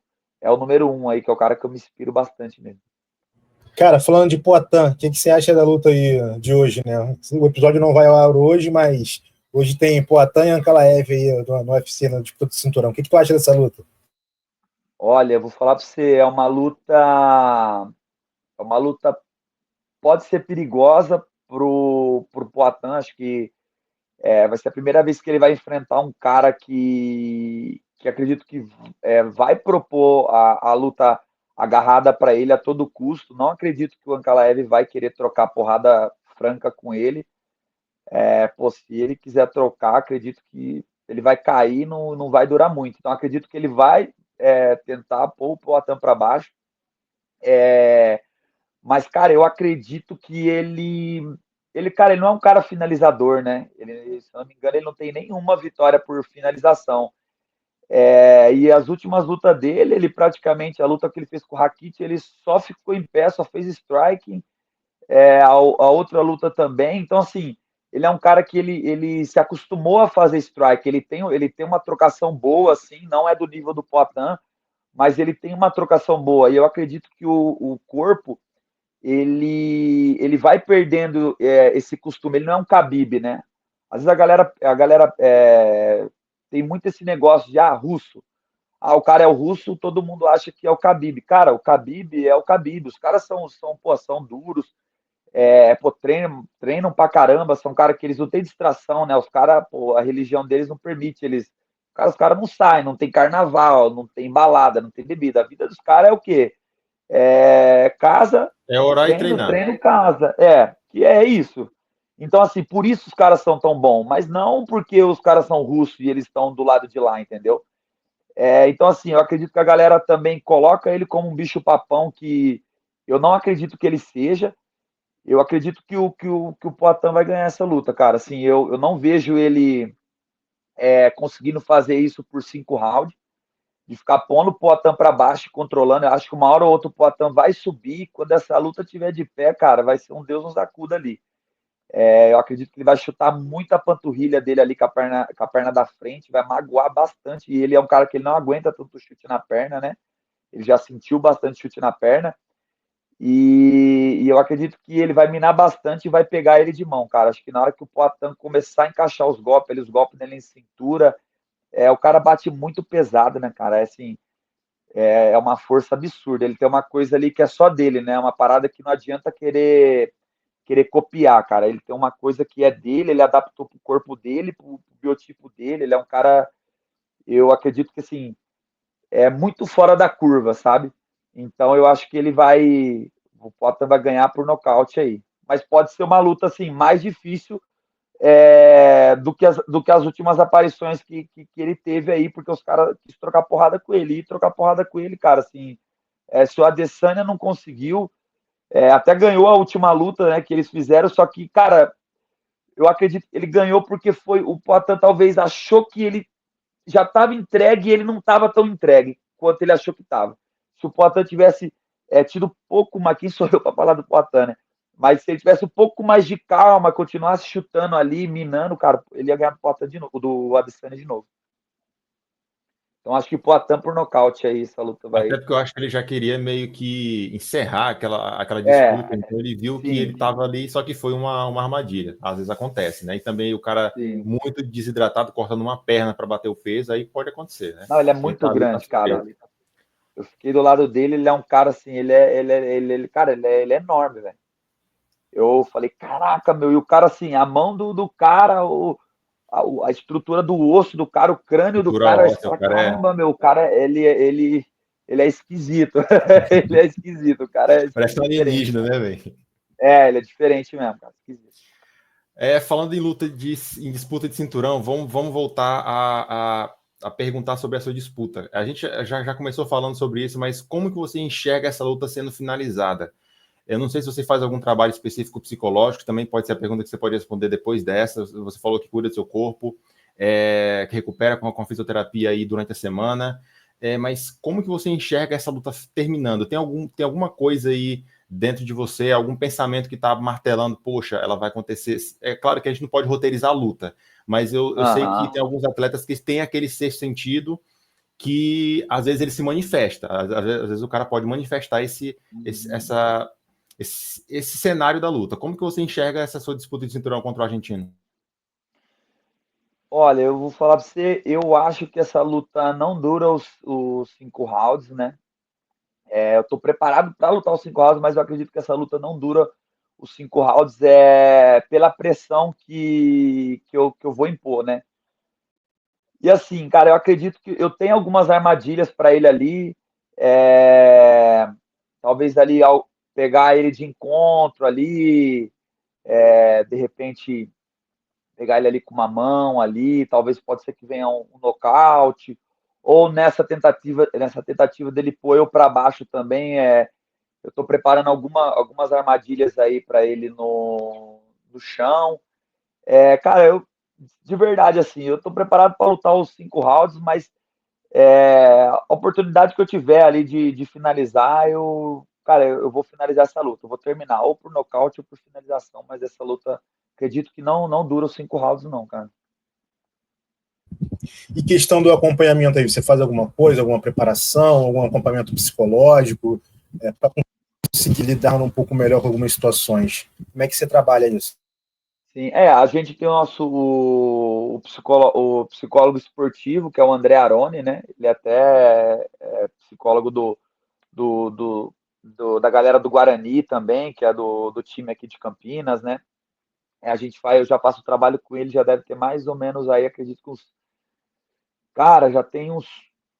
número um aí, que é o cara que eu me inspiro bastante mesmo. Cara, falando de Poatan, o que você acha da luta aí de hoje, né? O episódio não vai ao ar hoje, mas hoje tem Poatan e Ankalaev aí no UFC, na disputa do cinturão. O que tu acha dessa luta? Olha, eu vou falar para você, é uma luta, pode ser perigosa pro Poatan. Acho que vai ser a primeira vez que ele vai enfrentar um cara que acredito que vai propor a luta agarrada para ele a todo custo. Não acredito que o Ankalaev vai querer trocar porrada franca com ele. Pô, se ele quiser trocar, acredito que ele vai cair, não vai durar muito. Então acredito que ele vai tentar pôr o Poatan para baixo. Mas, cara, eu acredito que cara, ele não é um cara finalizador, né? Se eu não me engano, ele não tem nenhuma vitória por finalização. E as últimas lutas dele, ele praticamente, a luta que ele fez com o Rakit, ele só ficou em pé, só fez striking, a outra luta também. Então, assim, ele é um cara que ele se acostumou a fazer strike, ele tem uma trocação boa, assim, não é do nível do Poatan, mas ele tem uma trocação boa, e eu acredito que o corpo, ele vai perdendo esse costume, ele não é um Khabib, né? Às vezes a galera tem muito esse negócio de, russo, o cara é o russo, todo mundo acha que é o Khabib. Cara, o Khabib é o Khabib, os caras são duros, treinam pra caramba, são caras que eles não têm distração, né? Os caras, a religião deles não permite eles. Os caras não saem, não tem carnaval, não tem balada, não tem bebida. A vida dos caras é o quê? Casa, É orar e treino, treinar. treino, casa. Que é isso. Então, assim, por isso os caras são tão bons, mas não porque os caras são russos e eles estão do lado de lá, entendeu? Então, assim, eu acredito que a galera também coloca ele como um bicho-papão que eu não acredito que ele seja. Eu acredito que o Poatan vai ganhar essa luta, cara. Assim, eu não vejo ele conseguindo fazer isso por 5 rounds, de ficar pondo o Poatan para baixo, controlando. Eu acho que uma hora ou outra o Poatan vai subir. Quando essa luta estiver de pé, cara, vai ser um Deus nos acuda ali. Eu acredito que ele vai chutar muito a panturrilha dele ali com a perna da frente, vai magoar bastante. E ele é um cara que ele não aguenta tanto chute na perna, né? Ele já sentiu bastante chute na perna. E eu acredito que ele vai minar bastante e vai pegar ele de mão, cara. Acho que na hora que o Poatan começar a encaixar os golpes dele em cintura, o cara bate muito pesado, né, cara? Assim, é uma força absurda. Ele tem uma coisa ali que é só dele, né? Uma parada que não adianta querer copiar, cara. Ele tem uma coisa que é dele, ele adaptou pro corpo dele, pro biotipo dele. Ele é um cara, eu acredito que assim, é muito fora da curva, sabe? Então eu acho que o Poatan vai ganhar por nocaute aí. Mas pode ser uma luta assim mais difícil do que as últimas aparições que ele teve aí, porque os caras quis trocar porrada com ele. E trocar porrada com ele, cara, assim, se o Adesanya não conseguiu, até ganhou a última luta, né, que eles fizeram, só que, cara, eu acredito que ele ganhou porque o Poatan talvez achou que ele já estava entregue e ele não estava tão entregue quanto ele achou que estava. Se o Poatan tivesse tido um pouco mais, quem sou eu para falar do Poatan, né? Mas se ele tivesse um pouco mais de calma, continuasse chutando ali, minando, cara, ele ia ganhar do Poatan de novo, do Adesanya de novo. Então acho que o Poatan por nocaute aí, essa luta Até vai. porque eu acho que ele já queria meio que encerrar aquela disputa, É, então ele viu que ele sim, estava ali, só que foi uma armadilha. Às vezes acontece, né? E também o cara sim. muito desidratado, cortando uma perna para bater o peso, aí pode acontecer, né? Não, ele é Ele muito tá ali para grande, se cara. ter. Eu fiquei do lado dele, ele é um cara assim, cara, ele é enorme, velho. Eu falei, caraca, meu, e o cara assim, a mão do cara, a estrutura do osso do cara, o crânio do Cultura cara, você óssea, o fala, cara caramba, meu, o cara, ele é esquisito. Ele é esquisito, o cara é parece um diferente. alienígena, né, velho? Ele é diferente mesmo, cara, esquisito. Falando em em disputa de cinturão, vamos voltar a perguntar sobre a sua disputa. A gente já começou falando sobre isso, mas como que você enxerga essa luta sendo finalizada? Eu não sei se você faz algum trabalho específico psicológico, também pode ser a pergunta que você pode responder depois dessa. Você falou que cuida do seu corpo, que recupera com a fisioterapia aí durante a semana. Mas como que você enxerga essa luta terminando? Tem alguma coisa aí dentro de você, algum pensamento que está martelando, poxa, ela vai acontecer? É claro que a gente não pode roteirizar a luta, mas eu sei que tem alguns atletas que têm aquele sexto sentido que às vezes ele se manifesta. Às vezes o cara pode manifestar esse cenário da luta. Como que você enxerga essa sua disputa de cinturão contra o argentino? Olha, eu vou falar pra você, eu acho que essa luta não dura os 5 rounds, né? Eu tô preparado para lutar os 5 rounds, mas eu acredito que essa luta não dura os 5 rounds, pela pressão que eu vou impor, né? E assim, cara, eu acredito que eu tenho algumas armadilhas para ele ali. Talvez ali ao pegar ele de encontro ali, de repente pegar ele ali com uma mão ali, talvez pode ser que venha um nocaute, ou nessa tentativa dele pôr eu para baixo também, eu estou preparando algumas armadilhas aí para ele no chão. Cara, eu de verdade assim, eu estou preparado para lutar os 5 rounds, mas A oportunidade que eu tiver ali de finalizar, cara, eu vou finalizar essa luta. Eu vou terminar ou por nocaute ou por finalização, mas essa luta, acredito que não dura os 5 rounds, não, cara. E questão do acompanhamento aí, você faz alguma coisa, alguma preparação, algum acompanhamento psicológico, para conseguir lidar um pouco melhor com algumas situações? Como é que você trabalha isso? Sim, a gente tem o psicólogo esportivo, que é o André Aroni, né? Ele até é psicólogo da galera do Guarani também, que é do time aqui de Campinas, né? Eu já faço trabalho com ele, já deve ter mais ou menos aí, acredito que cara, já tem uns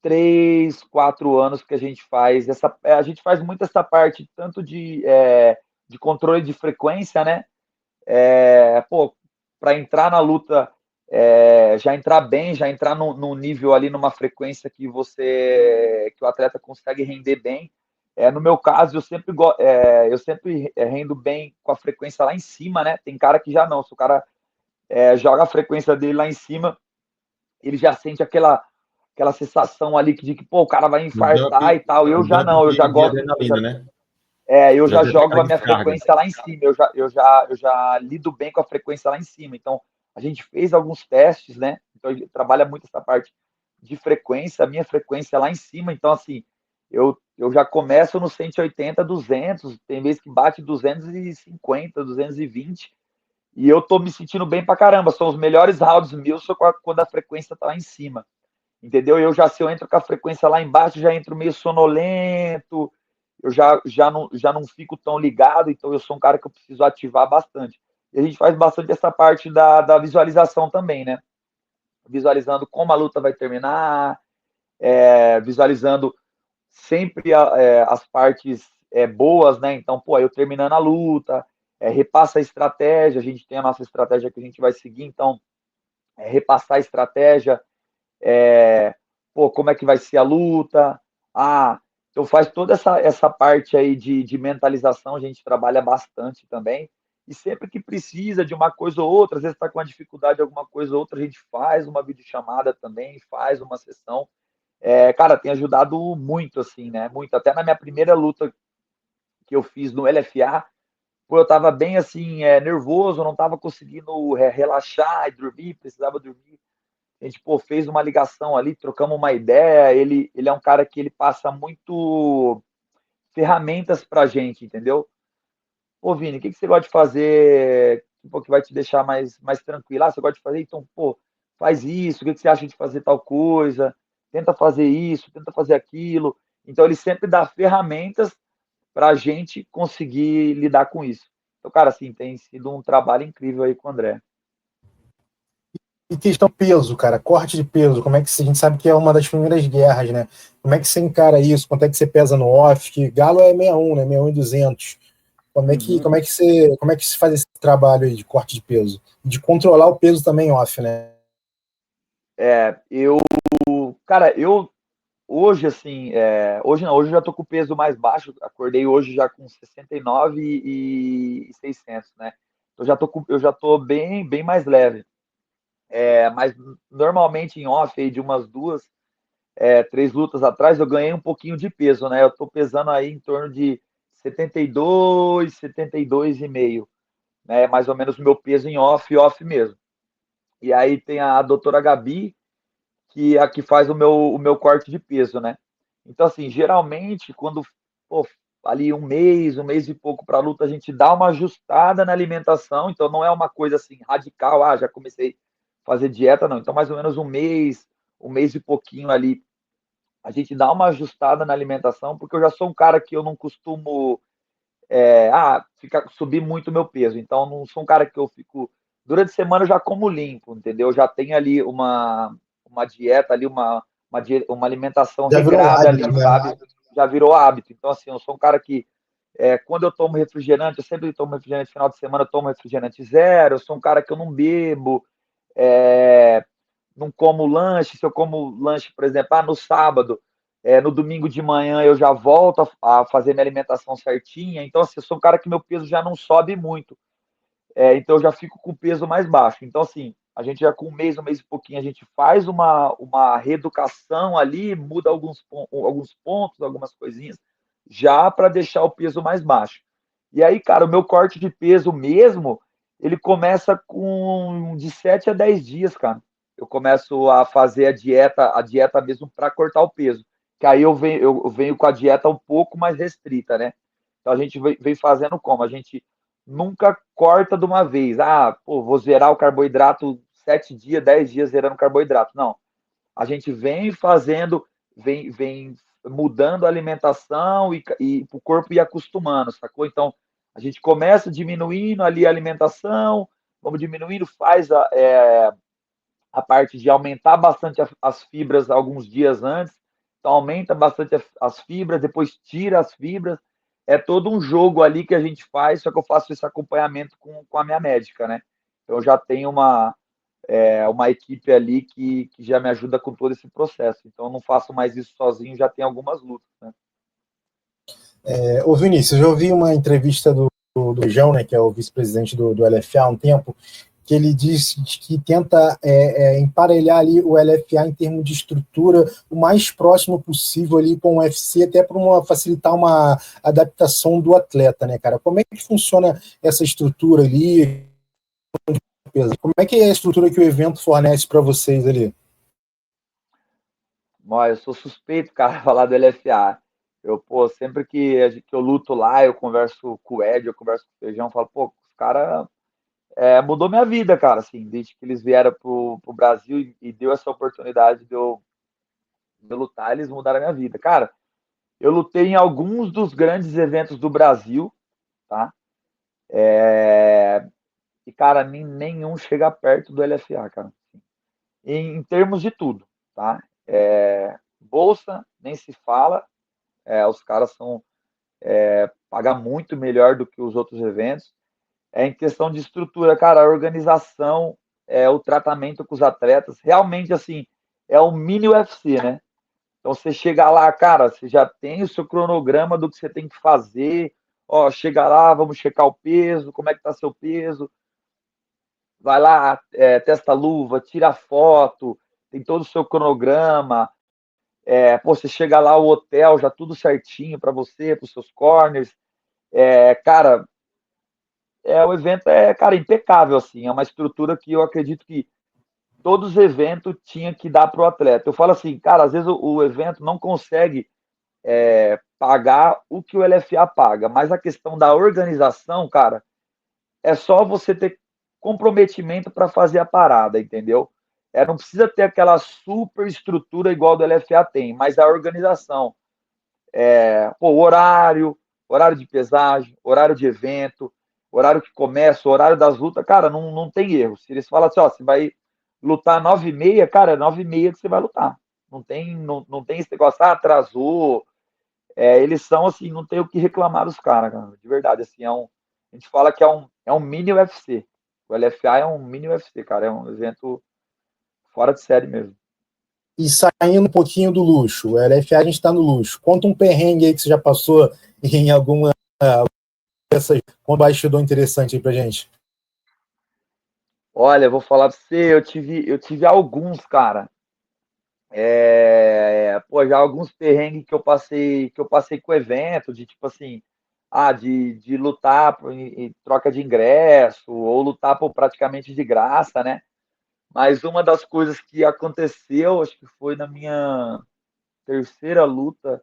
3, 4 anos que a gente faz a gente faz muito essa parte tanto de controle de frequência, né? Pô, para entrar na luta, já entrar bem, já entrar no nível ali, numa frequência que o atleta consegue render bem. No meu caso, eu sempre rendo bem com a frequência lá em cima, né? Tem cara que já não, se o cara joga a frequência dele lá em cima, ele já sente aquela sensação ali de que, pô, o cara vai O dump, infartar e tal. Eu o já dump não, eu já de gosto, adrenalina, né? eu Já já tem jogo aquela a minha descarga. frequência lá em cima, eu já lido bem com a frequência lá em cima. Então, a gente fez alguns testes, né? Então, ele trabalha muito essa parte de frequência, a minha frequência lá em cima. Então, assim, eu já começo no 180, 200, tem vezes que bate 250, 220, e eu tô me sentindo bem pra caramba. São os melhores rounds meus quando a frequência tá lá em cima, entendeu? Se eu entro com a frequência lá embaixo, já entro meio sonolento, eu já não fico tão ligado, então eu sou um cara que eu preciso ativar bastante. E a gente faz bastante essa parte da visualização também, né? Visualizando como a luta vai terminar, visualizando sempre as partes boas, né? Então, pô, eu terminando a luta, repassa a estratégia, a gente tem a nossa estratégia que a gente vai seguir, então, repassar a estratégia, pô, como é que vai ser a luta? Então faz toda essa parte aí de mentalização, a gente trabalha bastante também. E sempre que precisa de uma coisa ou outra, às vezes está com uma dificuldade de alguma coisa ou outra, a gente faz uma videochamada também, faz uma sessão. Cara, tem ajudado muito, assim, né? Muito. Até na minha primeira luta que eu fiz no LFA, pô, eu estava bem, assim, nervoso, não estava conseguindo relaxar e dormir, precisava dormir. A gente, pô, fez uma ligação ali, trocamos uma ideia. Ele é um cara que ele passa muito ferramentas pra gente, entendeu? Pô, Vini, o que você gosta de fazer, pô, que vai te deixar mais tranquilo? Você gosta de fazer? Então, pô, faz isso. O que você acha de fazer tal coisa? Tenta fazer isso, tenta fazer aquilo. Então, ele sempre dá ferramentas para a gente conseguir lidar com isso. Então, cara, assim, tem sido um trabalho incrível aí com o André. E questão peso, cara, corte de peso, como é que a gente sabe que é uma das primeiras guerras, né? Como é que você encara isso? Quanto é que você pesa no off? Que Galo é 61, né? 61 e 200. Uhum. Como é que se faz esse trabalho aí de corte de peso? De controlar o peso também off, né? Cara, hoje, assim, hoje não, hoje eu já tô com o peso mais baixo, acordei hoje já com 69 e 600, né? Eu já tô bem mais leve. Mas normalmente em off aí de umas 2, 3 lutas atrás eu ganhei um pouquinho de peso, né? Eu tô pesando aí em torno de 72, 72,5, né? Mais ou menos o meu peso em off mesmo. E aí tem a doutora Gabi, que é a que faz o meu corte de peso, né? Então, assim, geralmente, quando, pô, ali um mês e pouco para a luta, a gente dá uma ajustada na alimentação, então não é uma coisa assim radical, já comecei a fazer dieta, não. Então, mais ou menos um mês e pouquinho ali, a gente dá uma ajustada na alimentação, porque eu já sou um cara que eu não costumo subir muito o meu peso. Então, não sou um cara que eu fico. Durante a semana eu já como limpo, entendeu? Já tenho ali uma dieta, ali, uma alimentação Já virou um regrada hábito, ali, né? sabe? Já virou hábito. Então, assim, eu sou um cara que, quando eu tomo refrigerante, eu sempre tomo refrigerante no final de semana, eu tomo refrigerante zero. Eu sou um cara que eu não bebo, é, não como lanche. Se eu como lanche, por exemplo, no sábado, no domingo de manhã eu já volto a fazer minha alimentação certinha. Então, assim, eu sou um cara que meu peso já não sobe muito. Então, eu já fico com o peso mais baixo. Então, assim, a gente já com um mês e pouquinho, a gente faz uma reeducação ali, muda alguns pontos, algumas coisinhas, já para deixar o peso mais baixo. E aí, cara, o meu corte de peso mesmo, ele começa com de 7 a 10 dias, cara. Eu começo a fazer a dieta mesmo para cortar o peso. Que aí eu venho com a dieta um pouco mais restrita, né? Então a gente vem fazendo como? A gente nunca corta de uma vez. Ah, pô, vou zerar o carboidrato 7 dias, 10 dias zerando carboidrato. Não. A gente vem fazendo, vem mudando a alimentação e o corpo ir acostumando, sacou? Então, a gente começa diminuindo ali a alimentação, vamos diminuindo, faz a parte de aumentar bastante as fibras alguns dias antes, então aumenta bastante as fibras, depois tira as fibras, é todo um jogo ali que a gente faz, só que eu faço esse acompanhamento com a minha médica, né? Então, eu já tenho uma equipe ali que já me ajuda com todo esse processo. Então, eu não faço mais isso sozinho, já tem algumas lutas, né? Ô Vinícius, eu ouvi uma entrevista do João, né, que é o vice-presidente do LFA há um tempo, que ele diz que tenta emparelhar ali o LFA em termos de estrutura o mais próximo possível ali com o UFC, até para facilitar uma adaptação do atleta, né, cara? Como é que funciona essa estrutura ali? Como é que é a estrutura que o evento fornece para vocês ali? Olha, eu sou suspeito, cara, falar do LFA. Pô, sempre que eu luto lá, eu converso com o Ed, eu converso com o Feijão, falo, pô, os caras mudou minha vida, cara, assim, desde que eles vieram pro Brasil e deu essa oportunidade de eu lutar, eles mudaram a minha vida. Cara, eu lutei em alguns dos grandes eventos do Brasil, tá? E, cara, nenhum chega perto do LFA, cara. Em termos de tudo, tá? Bolsa, nem se fala, os caras pagam muito melhor do que os outros eventos. Em questão de estrutura, cara, a organização, o tratamento com os atletas, realmente, assim, é o mini UFC, né? Então, você chega lá, cara, você já tem o seu cronograma do que você tem que fazer. Ó, chega lá, vamos checar o peso, como é que tá seu peso. Vai lá, testa a luva, tira a foto, tem todo o seu cronograma. Pô, você chega lá, o hotel, já tudo certinho para você, para os seus corners. Cara, o evento cara, impecável, assim. É uma estrutura que eu acredito que todos os eventos tinha que dar para o atleta. Eu falo assim, cara, às vezes o evento não consegue pagar o que o LFA paga, mas a questão da organização, cara, é só você ter comprometimento para fazer a parada, entendeu? Não precisa ter aquela super estrutura igual do LFA tem, mas a organização, pô, horário de pesagem, horário de evento, horário que começa, horário das lutas, cara, não tem erro. Se eles falam assim, ó, você vai lutar 9h30, cara, é 9h30 que você vai lutar. Não tem esse negócio, atrasou. Eles são assim, não tem o que reclamar dos caras, cara, de verdade. Assim, a gente fala que é um mini UFC. O LFA é um mini UFC, cara, é um evento fora de série mesmo. E saindo um pouquinho do luxo, o LFA a gente está no luxo. Conta um perrengue aí que você já passou em alguma dessas, um bastidor interessante aí pra gente. Olha, eu vou falar pra você, eu tive alguns, cara. Pô, já alguns perrengues que eu passei com o evento, de tipo assim, de lutar em troca de ingresso, ou lutar por praticamente de graça, né? Mas uma das coisas que aconteceu, acho que foi na minha terceira luta,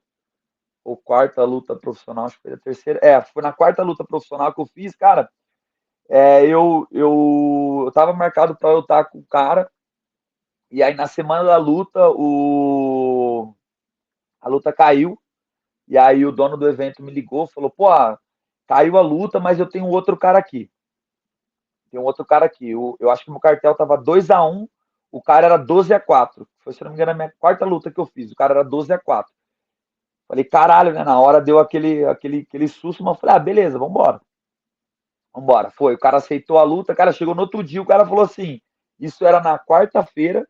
ou quarta luta profissional, acho que foi a terceira. Foi na quarta luta profissional que eu fiz, cara. Eu tava marcado para eu lutar com o cara, e aí na semana da luta, a luta caiu, e aí o dono do evento me ligou, falou, pô, caiu a luta, mas eu tenho outro cara aqui. Tem um outro cara aqui. Eu acho que meu cartel tava 2-1, o cara era 12-4. Foi, se não me engano, a minha quarta luta que eu fiz. O cara era 12-4. Falei, caralho, né? Na hora deu aquele susto, mas eu falei, beleza, vambora. Vambora. Foi. O cara aceitou a luta, cara, chegou no outro dia, o cara falou assim: isso era na quarta-feira,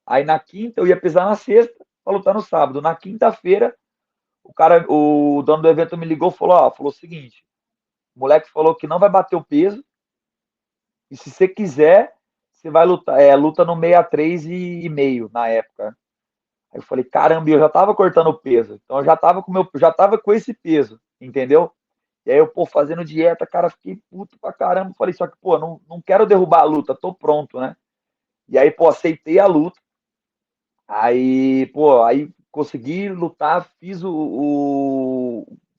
aí na quinta eu ia pisar na sexta pra lutar no sábado. Na quinta-feira, o dono do evento me ligou e falou o seguinte: o moleque falou que não vai bater o peso, e se você quiser, você vai lutar, luta no 63 e meio na época. Aí eu falei, caramba, eu já tava cortando peso, então eu já tava com esse peso, entendeu? E aí eu, pô, fazendo dieta, cara, fiquei puto pra caramba. Falei, só que, pô, não quero derrubar a luta, tô pronto, né? E aí, pô, aceitei a luta. Aí, pô, aí consegui lutar,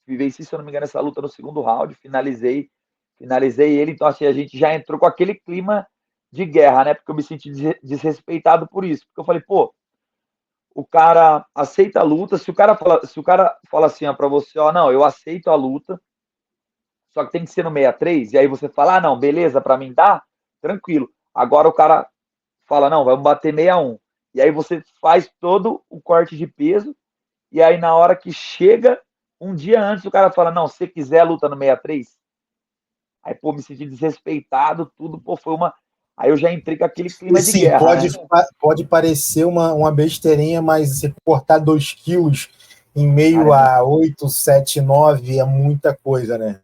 venci, se eu não me engano, essa luta no segundo round, finalizei ele. Então, assim, a gente já entrou com aquele clima de guerra, né? Porque eu me senti desrespeitado por isso. Porque eu falei, pô, o cara aceita a luta. Se o cara fala assim, ó, pra você, ó, não, eu aceito a luta, só que tem que ser no 63, e aí você fala, ah, não, beleza, pra mim dá, tranquilo. Agora o cara fala, não, vamos bater 61. E aí você faz todo o corte de peso, e aí na hora que chega, um dia antes, o cara fala, não, se você quiser, luta no 63. Aí, pô, me senti desrespeitado, tudo, pô, foi uma. Aí eu já entrei com aquele E clima de sim, guerra, né? pode parecer uma besteirinha, mas você cortar 2 quilos em Cara, meio a 8, 7, 9 é muita coisa, né?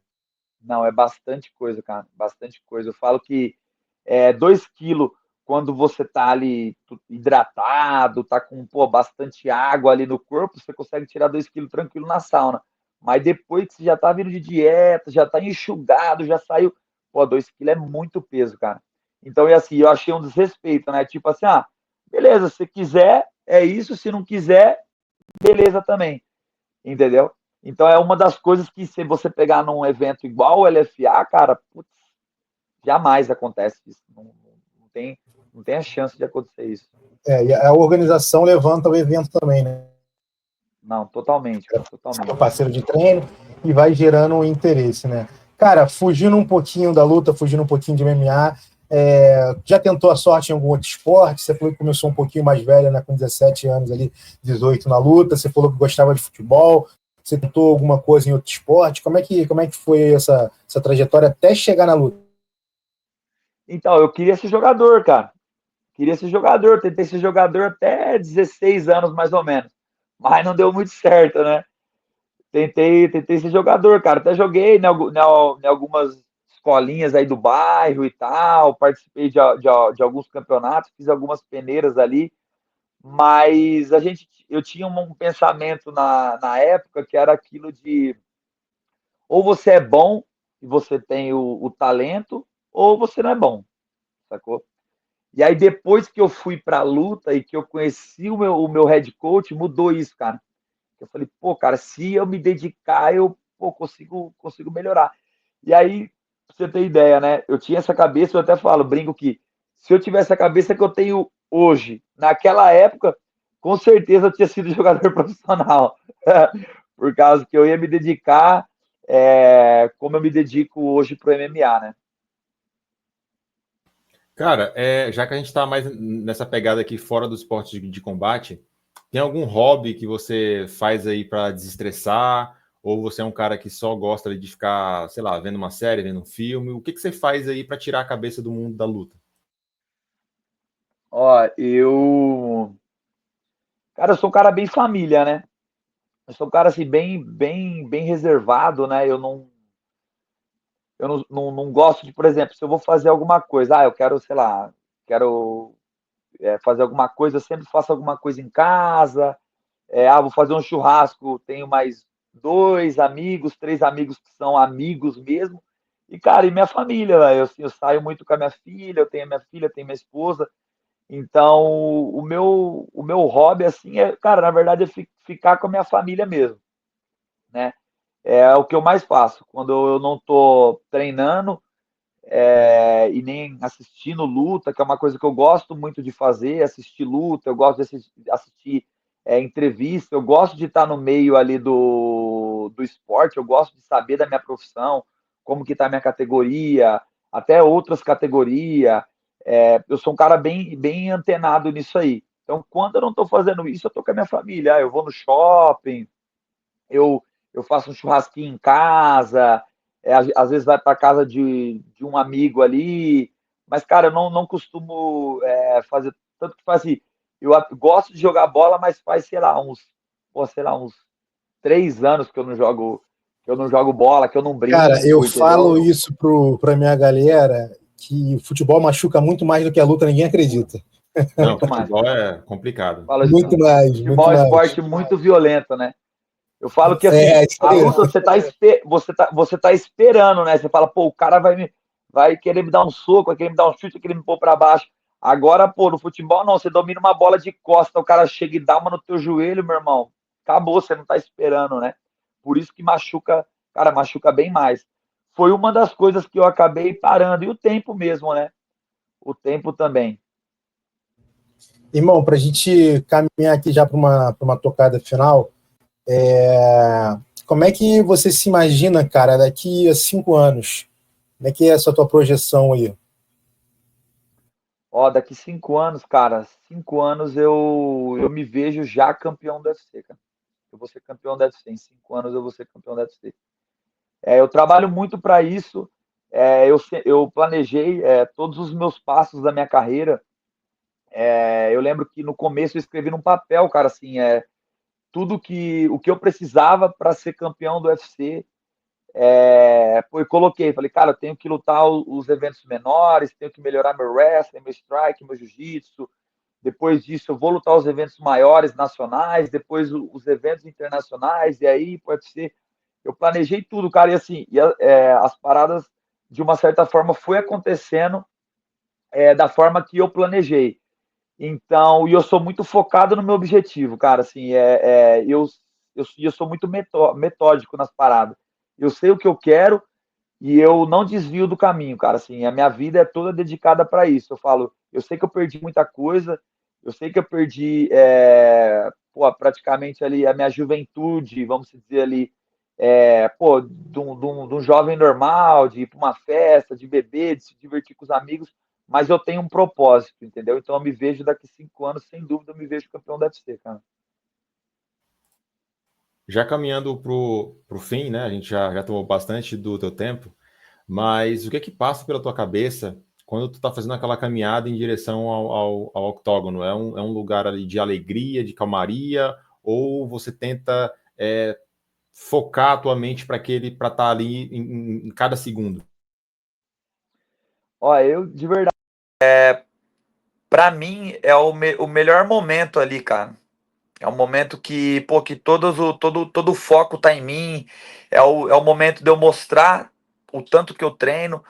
não, é bastante coisa, cara, bastante coisa. Eu falo que 2 quilos, quando você tá ali hidratado, tá com, pô, bastante água ali no corpo, você consegue tirar 2 quilos tranquilo na sauna. Mas depois que você já tá vindo de dieta, já tá enxugado, já saiu, pô, 2 quilos é muito peso, cara. Então, e assim, eu achei um desrespeito, né? Tipo assim, ah, beleza, se quiser, é isso, se não quiser, beleza também, entendeu? Então é uma das coisas que, se você pegar num evento igual o LFA, cara, putz, jamais acontece isso. Não tem a chance de acontecer isso. E a organização levanta o evento também, né? Não, totalmente, cara, Seu totalmente. parceiro de treino e vai gerando um interesse, né? Cara, fugindo um pouquinho da luta, fugindo um pouquinho de MMA, já tentou a sorte em algum outro esporte? Você falou que começou um pouquinho mais velha, né, com 17 anos ali, 18 na luta. Você falou que gostava de futebol. Você tentou alguma coisa em outro esporte? Como é que foi essa trajetória até chegar na luta? Então, eu queria ser jogador, cara. Queria ser jogador. Tentei ser jogador até 16 anos, mais ou menos. Mas não deu muito certo, né? Tentei ser jogador, cara. Até joguei em algumas escolinhas aí do bairro e tal. Participei de alguns campeonatos, fiz algumas peneiras ali. Mas eu tinha um pensamento na época que era aquilo de ou você é bom e você tem o talento, ou você não é bom, sacou? E aí depois que eu fui para a luta e que eu conheci o meu head coach, mudou isso, cara. Eu falei, pô, cara, se eu me dedicar, eu, pô, consigo melhorar. E aí, pra você ter ideia, né? Eu tinha essa cabeça, eu até falo, brinco que se eu tivesse a cabeça que eu tenho hoje, naquela época, com certeza eu tinha sido jogador profissional. Por causa que eu ia me dedicar como eu me dedico hoje pro MMA, né? Cara, já que a gente está mais nessa pegada aqui fora do esporte de combate, tem algum hobby que você faz aí para desestressar? Ou você é um cara que só gosta de ficar, sei lá, vendo uma série, vendo um filme? O que você faz aí para tirar a cabeça do mundo da luta? Ó, cara, eu sou um cara bem família, né? Eu sou um cara assim bem, bem, bem reservado, né? Eu não gosto de, por exemplo, se eu vou fazer alguma coisa, eu quero, sei lá, quero fazer alguma coisa, eu sempre faço alguma coisa em casa. Vou fazer um churrasco, tenho mais 2 amigos, 3 amigos que são amigos mesmo. E, cara, e minha família, né? Eu saio muito com a minha filha, eu tenho a minha filha, tenho minha esposa. Então, o meu hobby, assim, cara, na verdade, é ficar com a minha família mesmo, né? É o que eu mais faço. Quando eu não estou treinando, e nem assistindo luta, que é uma coisa que eu gosto muito de fazer, assistir luta, eu gosto de assistir entrevista, eu gosto de estar no meio ali do esporte, eu gosto de saber da minha profissão, como que está a minha categoria, até outras categorias. Eu sou um cara bem, bem antenado nisso aí. Então, quando eu não estou fazendo isso, eu estou com a minha família. Eu vou no shopping, eu, eu faço um churrasquinho em casa, às vezes vai para casa de um amigo ali, mas, cara, eu não costumo fazer tanto que faz assim. Gosto de jogar bola, mas faz, sei lá, uns 3 anos que eu não jogo bola, que eu não Cara, eu brinco, falo entendeu? isso pra minha galera, que o futebol machuca muito mais do que a luta, ninguém acredita. Não, futebol é complicado. Fala assim, Muito mais, muito futebol é um mais. esporte muito violento, né? Eu falo que assim, É, isso a aí. luta você tá esperando, né? Você fala, pô, o cara vai querer me dar um soco, vai querer me dar um chute, vai querer me pôr pra baixo. Agora, pô, no futebol não, você domina uma bola de costa, o cara chega e dá uma no teu joelho, meu irmão. Acabou, você não tá esperando, né? Por isso que machuca, cara, machuca bem mais. Foi uma das coisas que eu acabei parando. E o tempo mesmo, né? O tempo também. Irmão, para a gente caminhar aqui já para uma tocada final, como é que você se imagina, cara, daqui a 5 anos? Como é que é essa tua projeção aí? Ó, daqui 5 anos, cara, 5 anos eu me vejo já campeão do UFC, cara. Eu vou ser campeão da UFC. Em 5 anos eu vou ser campeão da UFC. Eu trabalho muito para isso. Eu planejei todos os meus passos da minha carreira. Eu lembro que no começo eu escrevi num papel, cara, assim, tudo o que eu precisava para ser campeão do UFC. Pô, eu coloquei, falei, cara, eu tenho que lutar os eventos menores, tenho que melhorar meu wrestling, meu strike, meu jiu-jitsu. Depois disso, eu vou lutar os eventos maiores nacionais, depois os eventos internacionais, e aí pode ser. Eu planejei tudo, cara, e assim, as paradas, de uma certa forma, foi acontecendo da forma que eu planejei. Então, e eu sou muito focado no meu objetivo, cara, assim, eu sou muito metódico nas paradas. Eu sei o que eu quero e eu não desvio do caminho, cara, assim, a minha vida é toda dedicada para isso. Eu falo, eu sei que eu perdi muita coisa, eu sei que eu perdi pô, praticamente ali a minha juventude, vamos dizer ali, pô, de um jovem normal, de ir para uma festa, de beber, de se divertir com os amigos, mas eu tenho um propósito, entendeu? Então eu me vejo daqui 5 anos, sem dúvida, eu me vejo campeão da UFC, cara. Já caminhando para o fim, né? A gente já tomou bastante do teu tempo, mas o que é que passa pela tua cabeça quando tu tá fazendo aquela caminhada em direção ao octógono? É um lugar ali de alegria, de calmaria, ou você tenta focar a tua mente para estar ali em cada segundo? Ó, eu de verdade, pra mim é o melhor momento ali, cara. É um momento que, pô, que todo o foco tá em mim. É o momento de eu mostrar o tanto que eu treino.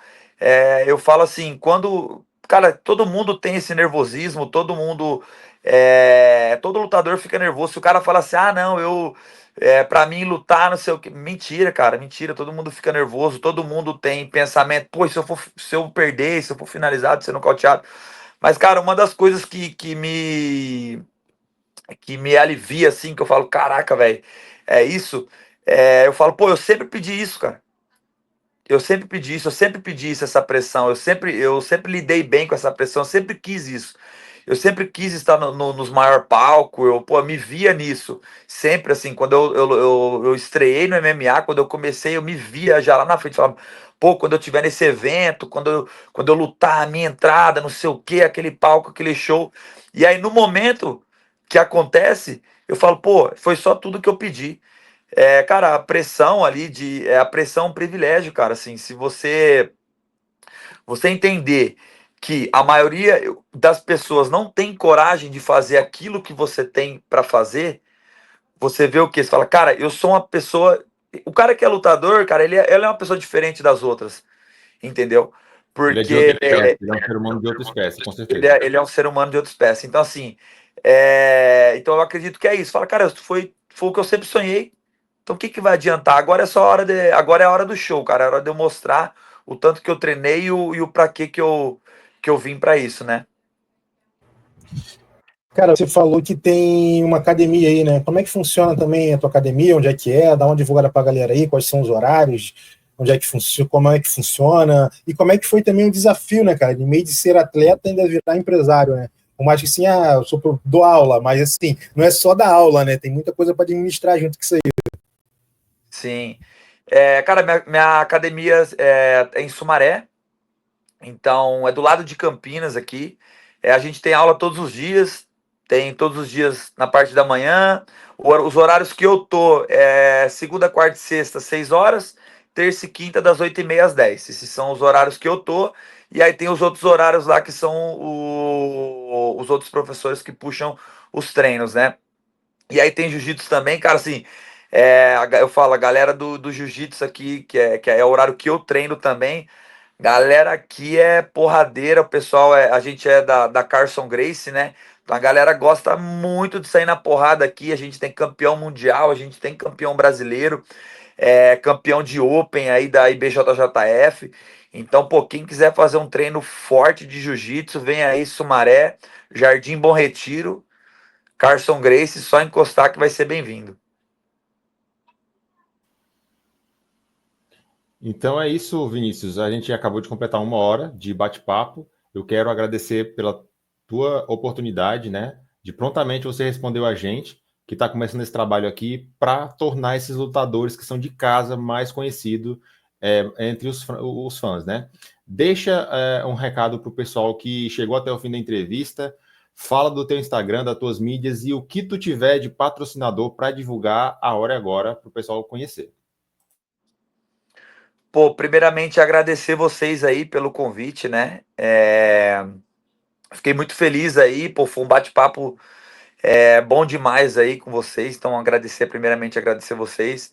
Eu falo assim, quando. Cara, todo mundo tem esse nervosismo, todo mundo. Todo lutador fica nervoso. Se o cara fala assim, ah, não, pra mim lutar, não sei o que. Mentira, cara, mentira. Todo mundo fica nervoso, todo mundo tem pensamento, pô, se eu perder, se eu for finalizado, ser nocauteado. Mas, cara, uma das coisas que me alivia, assim, que eu falo, caraca, velho, é isso. Eu falo, pô, eu sempre pedi isso, cara. Eu sempre pedi isso, essa pressão. Eu sempre lidei bem com essa pressão, eu sempre quis isso. Eu sempre quis estar nos maiores palcos, pô, me via nisso. Sempre assim, quando eu estreiei no MMA, quando eu comecei, eu me via já lá na frente, falava, pô, quando eu tiver nesse evento, quando eu lutar a minha entrada, não sei o que, aquele palco, aquele show. E aí, no momento que acontece, eu falo, pô, foi só tudo que eu pedi. Cara, a pressão ali a pressão é um privilégio, cara. Assim, se você entender que a maioria das pessoas não tem coragem de fazer aquilo que você tem para fazer, você vê o que? Você fala, cara, eu sou uma pessoa. O cara que é lutador, cara, ele é uma pessoa diferente das outras, entendeu? Ele é de outra Porque espécie, ele é um ser humano de outra espécie, com ele certeza. é, ele é um ser humano de outra espécie. Então, assim, então eu acredito que é isso. Fala, cara, foi o que eu sempre sonhei. Então o que que vai adiantar? Agora é a hora do show, cara. É a hora de eu mostrar o tanto que eu treinei e o pra que eu vim pra isso, né? Cara, você falou que tem uma academia aí, né? Como é que funciona também a tua academia? Onde é que é? Dá uma divulgada pra galera aí, quais são os horários? Onde é que funciona, como é que funciona? E como é que foi também o desafio, né, cara? De meio de ser atleta ainda virar empresário, né? Por mais que assim, dou aula, mas assim, não é só dar aula, né? Tem muita coisa para administrar junto com isso aí. Sim. Cara, minha academia é em Sumaré, então é do lado de Campinas aqui. A gente tem aula todos os dias, tem todos os dias na parte da manhã. Os horários que eu tô segunda, quarta e sexta, 6 horas. terça e quinta, das 8h30 às 10. Esses são os horários que eu tô. E aí tem os outros horários lá que são os outros professores que puxam os treinos, né? E aí tem jiu-jitsu também, cara, assim, eu falo, a galera do jiu-jitsu aqui, que é o horário que eu treino também, galera aqui é porradeira, o pessoal, a gente é da Carson Gracie, né? Então a galera gosta muito de sair na porrada aqui, a gente tem campeão mundial, a gente tem campeão brasileiro, campeão de Open aí da IBJJF. Então, pô, quem quiser fazer um treino forte de jiu-jitsu, vem aí, Sumaré, Jardim Bom Retiro, Carson Gracie, só encostar que vai ser bem-vindo. Então é isso, Vinícius. A gente acabou de completar 1 hora de bate-papo. Eu quero agradecer pela tua oportunidade, né? De prontamente você respondeu a gente, que está começando esse trabalho aqui, para tornar esses lutadores que são de casa mais conhecidos entre os fãs, né? Deixa um recado para o pessoal que chegou até o fim da entrevista. Fala do teu Instagram, das tuas mídias e o que tu tiver de patrocinador para divulgar a hora e agora para o pessoal conhecer. Pô, primeiramente agradecer vocês aí pelo convite, né? Fiquei muito feliz aí, pô, foi um bate-papo bom demais aí com vocês, então primeiramente agradecer vocês.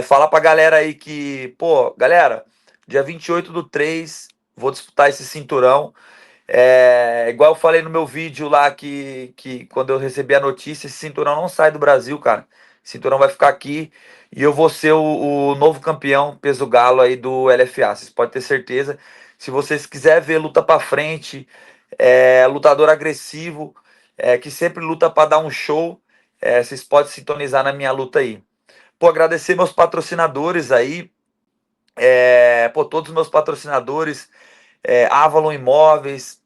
Falar pra galera aí que, pô, galera, dia 28/3, vou disputar esse cinturão. Igual eu falei no meu vídeo lá que quando eu recebi a notícia, esse cinturão não sai do Brasil, cara. Esse cinturão vai ficar aqui e eu vou ser o novo campeão peso galo aí do LFA. Vocês podem ter certeza. Se vocês quiserem ver luta pra frente, lutador agressivo, que sempre luta pra dar um show, vocês podem sintonizar na minha luta aí. Pô, agradecer meus patrocinadores aí, todos os meus patrocinadores, Avalon Imóveis,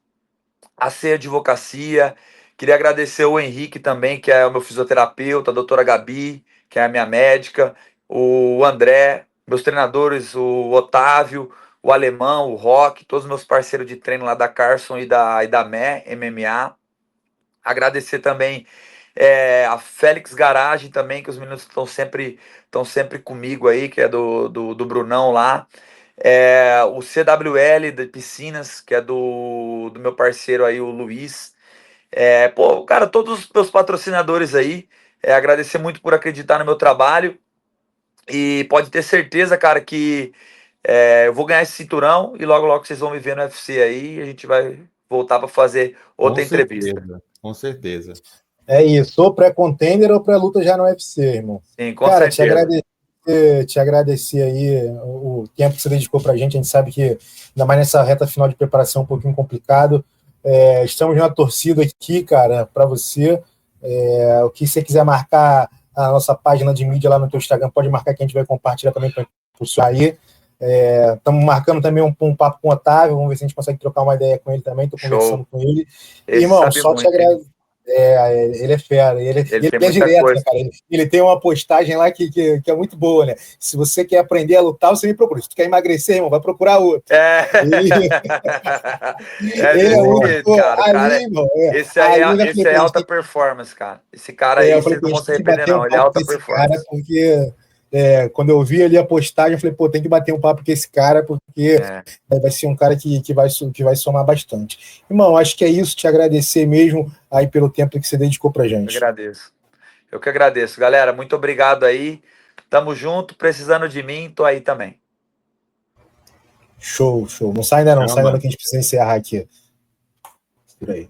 AC Advocacia. Queria agradecer o Henrique também, que é o meu fisioterapeuta, a doutora Gabi, que é a minha médica, o André, meus treinadores, o Otávio, o Alemão, o Rock, todos os meus parceiros de treino lá da Carson e da MMA. Agradecer também a Félix Garage também, que os meninos estão sempre comigo aí, que é do Brunão lá. O CWL de Piscinas, que é do meu parceiro aí, o Luiz. Pô, cara, todos os meus patrocinadores aí, agradecer muito por acreditar no meu trabalho. E pode ter certeza, cara, que eu vou ganhar esse cinturão e logo, logo vocês vão me ver no UFC aí e a gente vai voltar para fazer outra entrevista. Com certeza. É isso, ou pré-contender ou pré-luta já no UFC, irmão. Sim, com cara, certeza. te agradecer aí o tempo que você dedicou pra gente. A gente sabe que, ainda mais nessa reta final de preparação, um pouquinho complicado. Estamos na torcida aqui, cara, para você. O que você quiser marcar a nossa página de mídia lá no teu Instagram, pode marcar que a gente vai compartilhar também para impulsionar aí. Estamos marcando também um papo com o Otávio, vamos ver se a gente consegue trocar uma ideia com ele também. Estou conversando com ele. Irmão, só te agradeço. Ele é fera, ele é direto, né, cara? Ele tem uma postagem lá que é muito boa, né? Se você quer aprender a lutar, você me procura. Se tu quer emagrecer, irmão, vai procurar outro. Ele é muito cara. Esse é alta performance, cara. Esse cara aí, vocês não vão se arrepender, não. Ele é alta performance. Cara, porque quando eu vi ali a postagem, eu falei, pô, tem que bater um papo com esse cara, porque vai ser um cara que vai somar bastante. Irmão, acho que é isso, te agradecer mesmo aí pelo tempo que você dedicou pra gente. Eu que agradeço. Galera, muito obrigado aí. Tamo junto, precisando de mim, tô aí também. Show. Não sai ainda não, que a gente precisa encerrar aqui. Por aí.